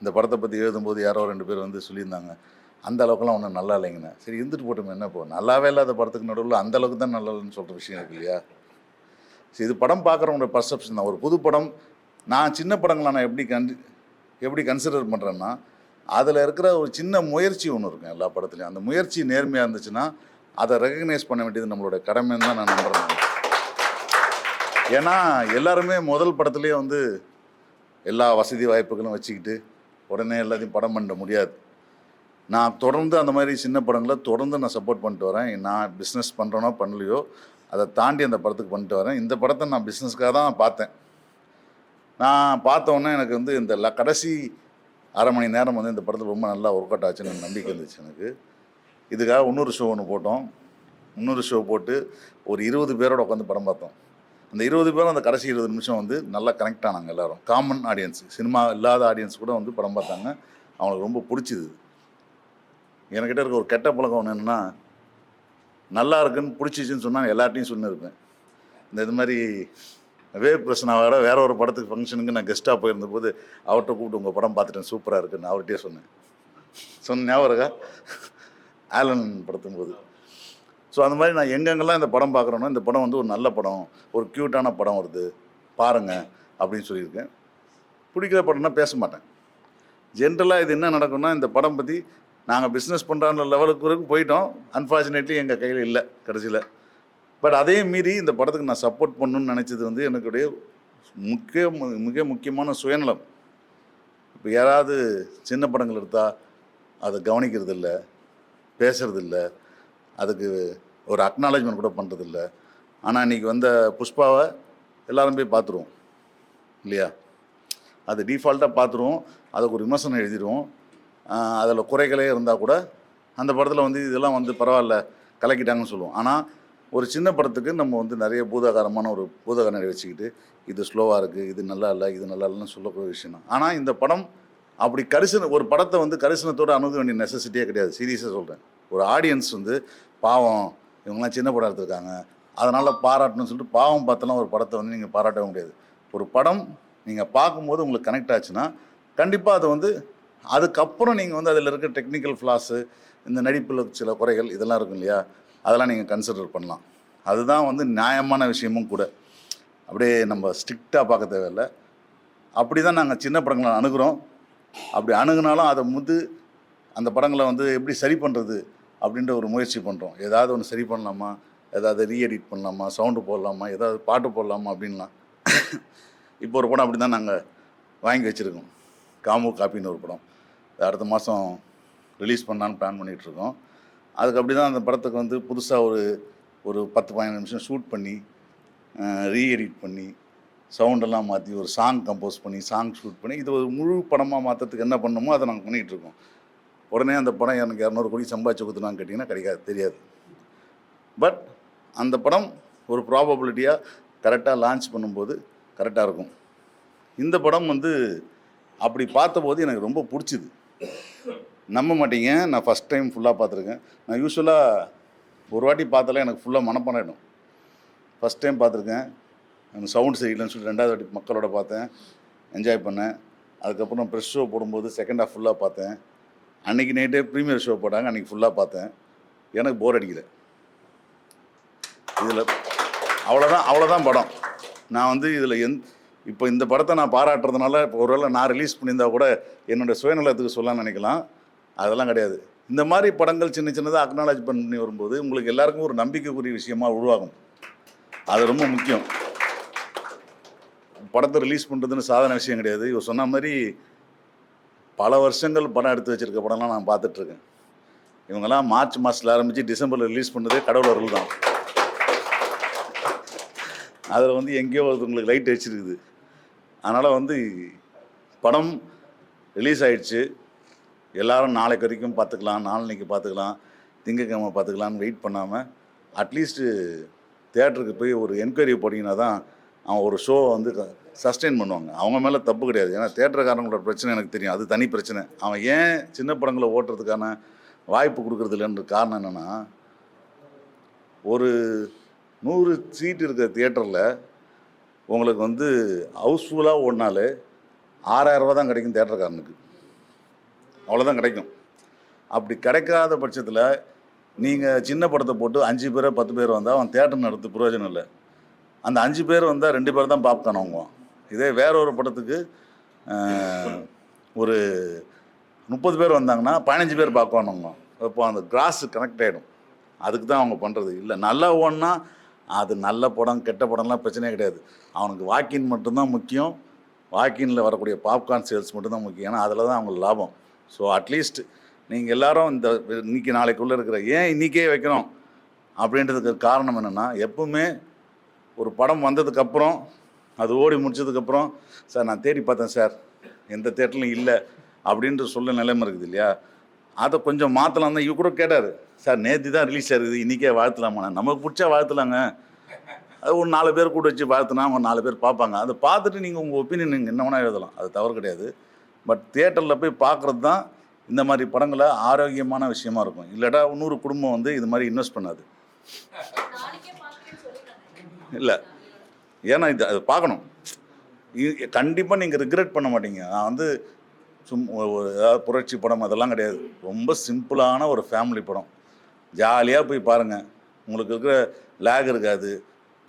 Speaker 12: இந்த படத்தை பற்றி எழுதும்போது யாரோ 2 பேர் வந்து சொல்லியிருந்தாங்க, அந்த அளவுக்குலாம் ஒன்றும் நல்லா இல்லைங்கண்ணே. சரி, இருந்துட்டு போட்டோம், என்ன இப்போ நல்லாவே இல்லாத படத்துக்கு நடுவில் அந்த அளவுக்கு தான் நல்லா இல்லைன்னு சொல்கிற விஷயம் இருக்கு இல்லையா. சரி, இது படம் பார்க்குறவங்களோட பர்செப்ஷன் தான். ஒரு புது படம், நான் சின்ன படங்களை நான் எப்படி கன்சிடர் பண்ணுறேன்னா, அதில் இருக்கிற ஒரு சின்ன முயற்சி ஒன்று இருக்கும் எல்லா படத்துலையும். அந்த முயற்சி நேர்மையாக இருந்துச்சுன்னா அதை ரெகக்னைஸ் பண்ண வேண்டியது நம்மளோட கடமைன்னு தான் நான் நம்புகிறேன். ஏன்னா எல்லாருமே முதல் படத்துலேயே வந்து எல்லா வசதி வாய்ப்புகளும் வச்சுக்கிட்டு உடனே எல்லாத்தையும் படம் பண்ண முடியாது. நான் தொடர்ந்து அந்த மாதிரி சின்ன படங்களை தொடர்ந்து நான் சப்போர்ட் பண்ணிட்டு வரேன். நான் பிஸ்னஸ் பண்ணுறேனோ பண்ணலையோ அதை தாண்டி அந்த படத்துக்கு பண்ணிட்டு வரேன். இந்த படத்தை நான் பிஸ்னஸ்க்காக தான் பார்த்தேன். நான் பார்த்தோன்னே எனக்கு வந்து இந்த கடைசி அரை மணி நேரம் வந்து இந்த படத்தில் ரொம்ப நல்லா ஒர்க் அவுட் ஆச்சுன்னு நம்பிக்கை இருந்துச்சு எனக்கு. இதுக்காக இன்னொரு ஷோ ஒன்று போட்டோம். இன்னொரு ஷோ போட்டு ஒரு 20 பேரோட உட்காந்து படம் பார்த்தோம். அந்த 20 பேரும் அந்த கடைசி 20 நிமிஷம் வந்து நல்லா கனெக்ட் ஆனாங்க. எல்லோரும் காமன் ஆடியன்ஸ், சினிமா இல்லாத ஆடியன்ஸ் கூட வந்து படம் பார்த்தாங்க. அவங்களுக்கு ரொம்ப பிடிச்சிது. என்கிட்ட இருக்க ஒரு கெட்ட பழக்கம் ஒன்று என்னென்னா, நல்லா இருக்குன்னு பிடிச்சிச்சின்னு சொன்னால் எல்லார்ட்டையும் சொல்லியிருப்பேன். இது மாதிரி வேவ் பிரச்சனாவோட வேற ஒரு படத்துக்கு ஃபங்க்ஷனுக்கு நான் கெஸ்ட்டாக போயிருந்த போது அவர்கிட்ட கூப்பிட்டு உங்கள் படம் பார்த்துட்டேன், சூப்பராக இருக்குன்னு அவர்கிட்டே சொன்னேன். ஞாபகம் இருக்கா? ஆலன் படத்தும் போது. ஸோ அந்த மாதிரி நான் எங்கெங்கெல்லாம் இந்த படம் பார்க்குறேன்னா, இந்த படம் வந்து ஒரு நல்ல படம், ஒரு க்யூட்டான படம் வருது பாருங்கள் அப்படின்னு சொல்லியிருக்கேன். பிடிக்கிற படம்னா பேச மாட்டேன். ஜென்ரலாக இது என்ன நடக்கும்னா, இந்த படம் பற்றி நாங்கள் பிஸ்னஸ் பண்ணுறான்ற லெவலுக்கு வரைக்கும் போயிட்டோம். அன்ஃபார்ச்சுனேட்லி எங்கள் கையில் இல்லை கடைசியில். பட் அதே மீறி இந்த படத்துக்கு நான் சப்போர்ட் பண்ணணும்னு நினச்சது வந்து என்னுடைய மிக முக்கியமான சுயநலம். இப்போ யாராவது சின்ன படங்கள் எடுத்தால் அதை கவனிக்கிறது இல்லை, பேசுறது இல்லை, அதுக்கு ஒரு அக்னாலேஜ்மெண்ட் கூட பண்ணுறதில்ல. ஆனால் இன்றைக்கி வந்த புஷ்பாவை எல்லாரும் போய் பார்த்துருவோம் இல்லையா? அது டிஃபால்ட்டாக பார்த்துருவோம், அதுக்கு ஒரு விமர்சனம் எழுதிடுவோம். அதில் குறைகளே இருந்தால் கூட அந்த படத்தில் வந்து இதெல்லாம் வந்து பரவாயில்ல கலக்கிட்டாங்கன்னு சொல்லுவோம். ஆனால் ஒரு சின்ன படத்துக்கு நம்ம வந்து நிறைய பூதாகாரமான ஒரு பூதகண்ணை வச்சுக்கிட்டு இது ஸ்லோவாக இருக்குது, இது நல்லா இல்லை, இது நல்லா இல்லைன்னு சொல்லக்கூடிய விஷயம் தான். ஆனால் இந்த படம் அப்படி ஒரு படத்தை வந்து கரிசனத்தோடு அணுக வேண்டிய நெசசிட்டியே கிடையாது. சீரியஸாக சொல்கிறேன். ஒரு ஆடியன்ஸ் வந்து பாவம் இவங்கெல்லாம் சின்ன படம் எடுத்திருக்காங்க அதனால் பாராட்டணும்னு சொல்லிட்டு பாவம் பார்த்தெல்லாம் ஒரு படத்தை வந்து நீங்கள் பாராட்டவே முடியாது. ஒரு படம் நீங்கள் பார்க்கும்போது உங்களுக்கு கனெக்ட் ஆச்சுன்னா கண்டிப்பாக அது வந்து அதுக்கப்புறம் நீங்கள் வந்து அதில் இருக்க டெக்னிக்கல் ஃப்ளாஸு, இந்த நடிப்பில் சில குறைகள் இதெல்லாம் இருக்கும் இல்லையா, அதெல்லாம் நீங்கள் கன்சிடர் பண்ணலாம். அதுதான் வந்து நியாயமான விஷயமும் கூட. அப்படியே நம்ம ஸ்ட்ரிக்டாக பார்க்க தேவையில்லை. அப்படி தான் நாங்கள் சின்ன படங்களை அணுகிறோம். அப்படி அணுகுனாலும் அதை வந்து அந்த படங்களை வந்து எப்படி சரி பண்ணுறது அப்படின்ற ஒரு முயற்சி பண்ணுறோம். ஏதாவது ஒன்று சரி பண்ணலாமா, ஏதாவது ரீஎடிட் பண்ணலாமா, சவுண்டு போடலாமா, ஏதாவது பாட்டு போடலாமா அப்படின்லாம். இப்போ ஒரு படம் அப்படி தான் நாங்கள் வாங்கி வச்சுருக்கோம். காமு காப்பின்னு ஒரு படம் அடுத்த மாதம் ரிலீஸ் பண்ணலான்னு பிளான் பண்ணிகிட்ருக்கோம். அதுக்கு அப்படி தான் அந்த படத்துக்கு வந்து புதுசாக ஒரு 10-15 நிமிஷம் ஷூட் பண்ணி ரீஎடிட் பண்ணி சவுண்டெல்லாம் மாற்றி ஒரு சாங் கம்போஸ் பண்ணி சாங் ஷூட் பண்ணி இது ஒரு முழு படமாக மாற்றத்துக்கு என்ன பண்ணணுமோ அதை நாங்கள் பண்ணிகிட்ருக்கோம். உடனே அந்த படம் எனக்கு 200 கோடி சம்பாதிச்சு கொடுத்துனான்னு கேட்டிங்கன்னா கிடைக்காது, தெரியாது. பட் அந்த படம் ஒரு ப்ராபபிலிட்டியாக கரெக்டாக லான்ச் பண்ணும்போது கரெக்டாக இருக்கும். இந்த படம் வந்து அப்படி பார்த்தபோது எனக்கு ரொம்ப பிடிச்சிது. நம்ப மாட்டீங்க, நான் ஃபஸ்ட் டைம் ஃபுல்லாக பார்த்துருக்கேன். நான் யூஸ்வலாக ஒரு வாட்டி பார்த்தாலே எனக்கு ஃபுல்லாக மனப்பாடம் ஆகிடும். ஃபஸ்ட் டைம் பார்த்துருக்கேன். எனக்கு சவுண்ட் சரியில்லைன்னு சொல்லி 2வது வாட்டி மக்களோட பார்த்தேன், என்ஜாய் பண்ணேன். அதுக்கப்புறம் ப்ரெஷ் ஷோ போடும்போது செகண்ட் ஹாஃப் ஃபுல்லாக பார்த்தேன். அன்றைக்கி நைட்டே ப்ரீமியர் ஷோ போட்டாங்க, அன்றைக்கி ஃபுல்லாக பார்த்தேன். எனக்கு போர் அடிக்கலை. இதில் அவ்வளோதான் படம். நான் வந்து இதில் இப்போ இந்த படத்தை நான் பாராட்டுறதுனால இப்போ ஒருவேளை நான் ரிலீஸ் பண்ணியிருந்தா கூட என்னோடய சுயநலத்துக்கு சொல்லலாம்னு நினைக்கலாம். அதெல்லாம் கிடையாது. இந்த மாதிரி படங்கள் சின்ன சின்னதாக அக்னாலேஜ் பண்ணி வரும்போது உங்களுக்கு எல்லாருக்கும் ஒரு நம்பிக்கைக்குரிய விஷயமாக உருவாகும். அது ரொம்ப முக்கியம். படத்தை ரிலீஸ் பண்ணுறதுன்னு சாதாரண விஷயம் கிடையாது. இவர் சொன்ன மாதிரி பல வருஷங்கள் படம் எடுத்து வச்சுருக்க படம்லாம் நான் பார்த்துட்ருக்கேன். இவங்கெல்லாம் மார்ச் மாதத்தில் ஆரம்பித்து டிசம்பரில் ரிலீஸ் பண்ணதே கடவுள் அருள் தான். அதில் வந்து எங்கேயோ உங்களுக்கு லைட் வச்சுருக்குது. அதனால் வந்து படம் ரிலீஸ் ஆகிடுச்சு, எல்லோரும் நாளைக்கு வரைக்கும் பார்த்துக்கலாம், நாளைக்கு பார்த்துக்கலாம், திங்கக்கிழமை பார்த்துக்கலான்னு வெயிட் பண்ணாமல் அட்லீஸ்ட்டு தியேட்டருக்கு போய் ஒரு என்கொயரி போட்டிங்கன்னா தான் அவன் ஒரு ஷோ வந்து சஸ்டெயின் பண்ணுவாங்க. அவங்க மேலே தப்பு கிடையாது. ஏன்னா தியேட்டருக்காரங்களோட பிரச்சனை எனக்கு தெரியும், அது தனி பிரச்சனை. அவன் ஏன் சின்ன படங்களை ஓட்டுறதுக்கான வாய்ப்பு கொடுக்குறது இல்லைன்ற காரணம் என்னென்னா, ஒரு 100 சீட் இருக்கிற தியேட்டரில் உங்களுக்கு வந்து ஹவுஸ்ஃபுல்லாக ஓடினாலே 6000 ரூபா தான் கிடைக்கும் தியேட்டருக்காரனுக்கு. அவ்வளோதான் கிடைக்கும். அப்படி கிடைக்காத பட்சத்தில் நீங்கள் சின்ன படத்தை போட்டு 5 பேர் 10 பேர் வந்தால் அவன் தியேட்டர் நடத்து பிரயோஜனம் இல்லை. அந்த 5 பேர் வந்தால் 2 பேர் தான் பாப்கார்ன் வாங்குவான். இதே வேற ஒரு படத்துக்கு ஒரு 30 பேர் வந்தாங்கன்னா 15 பேர் பாப்கார்ன் வாங்குவான். இப்போ அந்த கிராஸ் கனெக்ட் ஆகிடும். அதுக்கு தான் அவங்க பண்ணுறது. இல்லை நல்லா ஓடனா அது நல்ல படம் கெட்ட படம்லாம் பிரச்சனையே கிடையாது. அவனுக்கு வாக்கின் மட்டும்தான் முக்கியம். வாக்கினில் வரக்கூடிய பாப்கார்ன் சேல்ஸ் மட்டும்தான் முக்கியம். ஏன்னா அதில் தான் அவங்களுக்கு லாபம். ஸோ அட்லீஸ்ட் நீங்கள் எல்லாரும் இந்த இன்றைக்கி நாளைக்குள்ளே இருக்கிற ஏன் இன்றைக்கே வைக்கணும் அப்படின்றதுக்கு காரணம் என்னென்னா, எப்பவுமே ஒரு படம் வந்ததுக்கப்புறம் அது ஓடி முடிச்சதுக்கப்புறம் சார் நான் தேடி பார்த்தேன் சார் எந்த தேட்டர்லையும் இல்லை அப்படின்ற சொல்ல நிலைமை இருக்குது இல்லையா, அதை கொஞ்சம் மாற்றலாம் தான். இவ கூட கேட்டார், சார் நேற்று தான் ரிலீஸ் ஆகுது இன்றைக்கே வாழ்த்தலாமா. நமக்கு பிடிச்சா வாழ்த்தலாங்க. அது ஒரு 4 பேர் கூட வச்சு வாழ்த்துனா அவங்க 4 பேர் பார்ப்பாங்க. அதை பார்த்துட்டு நீங்கள் உங்கள் ஒப்பீனியன் நீங்கள் என்ன வேணால் எழுதலாம், அது தவறு கிடையாது. பட் தியேட்டரில் போய் பார்க்குறது தான் இந்த மாதிரி படங்களை ஆரோக்கியமான விஷயமா இருக்கும். இல்லாட்டா 100 குடும்பம் வந்து இது மாதிரி இன்வெஸ்ட் பண்ணாது. இல்லை, ஏன்னா இது அது பார்க்கணும். கண்டிப்பாக நீங்கள் ரிக்ரெட் பண்ண மாட்டீங்க. நான் வந்து ஏதாவது புரட்சி படம் அதெல்லாம் கிடையாது. ரொம்ப சிம்பிளான ஒரு ஃபேமிலி படம். ஜாலியாக போய் பாருங்கள். உங்களுக்கு இருக்கிற லேக் இருக்காது,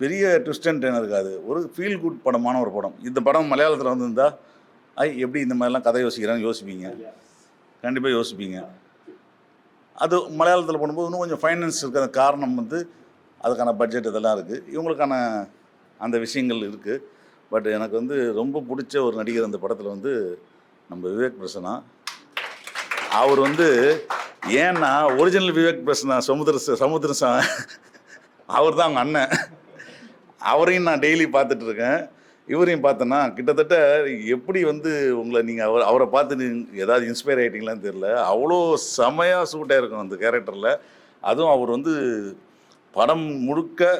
Speaker 12: பெரிய ட்விஸ்ட் அண்ட் டர்ன் இருக்காது. ஒரு ஃபீல் குட் படமான ஒரு படம். இந்த படம் மலையாளத்தில் வந்திருந்தால் எப்படி இந்த மாதிரிலாம் கதை யோசிக்கிறான்னு யோசிப்பீங்க, கண்டிப்பாக யோசிப்பீங்க. அது மலையாளத்தில் போடும்போது இன்னும் கொஞ்சம் ஃபைனான்ஸ் இருக்கிற காரணம் வந்து அதுக்கான பட்ஜெட் இதெல்லாம் இருக்குது, இவங்களுக்கான அந்த விஷயங்கள் இருக்குது. பட் எனக்கு வந்து ரொம்ப பிடிச்ச ஒரு நடிகர் அந்த படத்தில் வந்து நம்ம விவேக் பிரசன்னா. அவர் வந்து ஏன்னா ஒரிஜினல் விவேக் பிரசன்னா சமுத்திரம் அவர் தான் அவங்க அண்ணன். அவரையும் நான் டெய்லி பார்த்துட்டு இருக்கேன், இவரையும் பார்த்தேன்னா கிட்டத்தட்ட எப்படி வந்து உங்களை நீங்கள் அவரை பார்த்து ஏதாவது இன்ஸ்பயர் ஆகிட்டீங்களான்னு தெரியல. அவ்வளோ செமையாக சூட்டாக இருக்கும் அந்த கேரக்டரில். அதுவும் அவர் வந்து படம் முழுக்க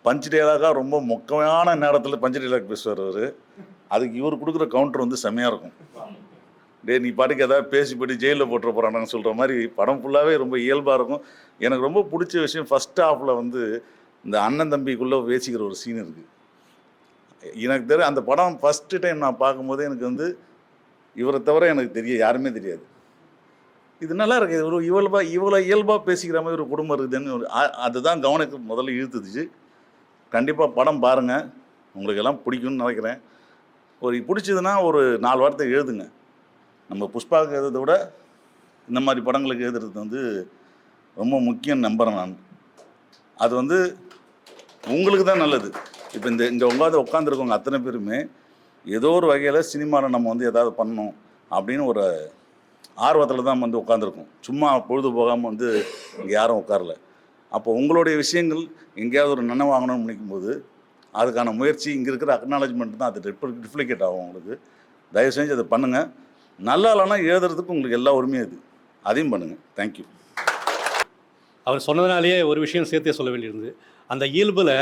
Speaker 12: பஞ்ச் டயலாக ரொம்ப மொக்கையான நேரத்தில் பஞ்ச் டயலாக் பேசுவார் அவர். அதுக்கு இவர் கொடுக்குற கவுண்டர் வந்து செம்மையாக இருக்கும். நீ பாட்டுக்கு ஏதாவது பேசி போய்ட்டு ஜெயிலில் போட்டுற போகிறான்னு சொல்கிற மாதிரி படம் ஃபுல்லாகவே ரொம்ப இயல்பாக இருக்கும். எனக்கு ரொம்ப பிடிச்ச விஷயம் ஃபஸ்ட் ஹாஃபில் வந்து இந்த அண்ணன் தம்பிக்குள்ளே பேசிக்கிற ஒரு சீன் இருக்குது. எனக்கு தெரியும் அந்த படம் ஃபஸ்ட்டு டைம் நான் பார்க்கும்போது எனக்கு வந்து இவரை தவிர எனக்கு யாருமே தெரியாது. இது நல்லா இருக்குது, ஒரு இவ்வளோ இயல்பாக பேசிக்கிற மாதிரி ஒரு குடும்பம் இருக்குதுன்னு அதுதான் கவனத்துக்கு முதல்ல இழுத்துச்சு. கண்டிப்பாக படம் பாருங்கள், உங்களுக்கு எல்லாம் பிடிக்கும்னு நினைக்கிறேன். பிடிச்சதுன்னா ஒரு 4 வார்த்தை எழுதுங்க. நம்ம புஷ்பாவுக்கு எழுதுறதை விட இந்த மாதிரி படங்களுக்கு எழுதுறது வந்து ரொம்ப முக்கியம் நம்புகிறேன் நான். அது வந்து உங்களுக்கு தான் நல்லது. இப்போ இங்கே உட்காந்துருக்கவங்க அத்தனை பேருமே ஏதோ ஒரு வகையில் சினிமாவில் நம்ம வந்து எதாவது பண்ணணும் அப்படின்னு ஒரு ஆர்வத்தில் தான் வந்து உட்காந்துருக்கோம். சும்மா பொழுது போகாமல் வந்து இங்கே யாரும் உட்காரல. அப்போ உங்களுடைய விஷயங்கள் எங்கேயாவது ஒரு நினைவாங்கணும்னு நினைக்கும்போது அதுக்கான முயற்சி இங்கே இருக்கிற அக்னாலஜ்மெண்ட் தான் அது ரிஃப்ளெக்ட் ஆகும் உங்களுக்கு. தயவு செஞ்சு அதை பண்ணுங்கள். நல்லா இல்லைனா எழுதுறதுக்கு உங்களுக்கு எல்லா உரிமையும் இது, அதையும் பண்ணுங்கள். தேங்க்யூ.
Speaker 1: அவர் சொன்னதுனாலேயே ஒரு விஷயம் சேர்த்தே சொல்ல வேண்டியிருந்தது. அந்த இயல்பில்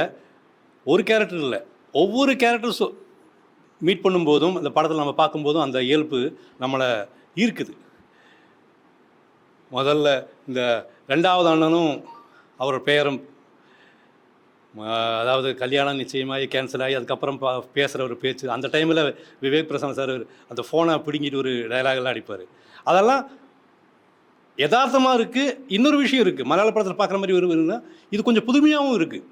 Speaker 1: ஒரு கேரக்டர் இல்லை, ஒவ்வொரு கேரக்டர்ஸும் மீட் பண்ணும்போதும் அந்த படத்தில் நம்ம பார்க்கும்போதும் அந்த இயல்பு நம்மளை ஈர்க்குது. முதல்ல இந்த 2வது அண்ணனும் அவர் பேரும் அதாவது கல்யாணம் நிச்சயமாகி கேன்சல் ஆகி அதுக்கப்புறம் பேசுகிற ஒரு பேச்சு, அந்த டைமில் விவேக் பிரசன்னா சார் அந்த ஃபோனை பிடுங்கிட்டு ஒரு டயலாகெல்லாம் அடிப்பார். அதெல்லாம் யதார்த்தமாக இருக்குது. இன்னொரு விஷயம் இருக்குது, மலையாள படத்தில் பார்க்குற மாதிரி இருக்குன்னா இது கொஞ்சம் புதுமையாகவும் இருக்குது.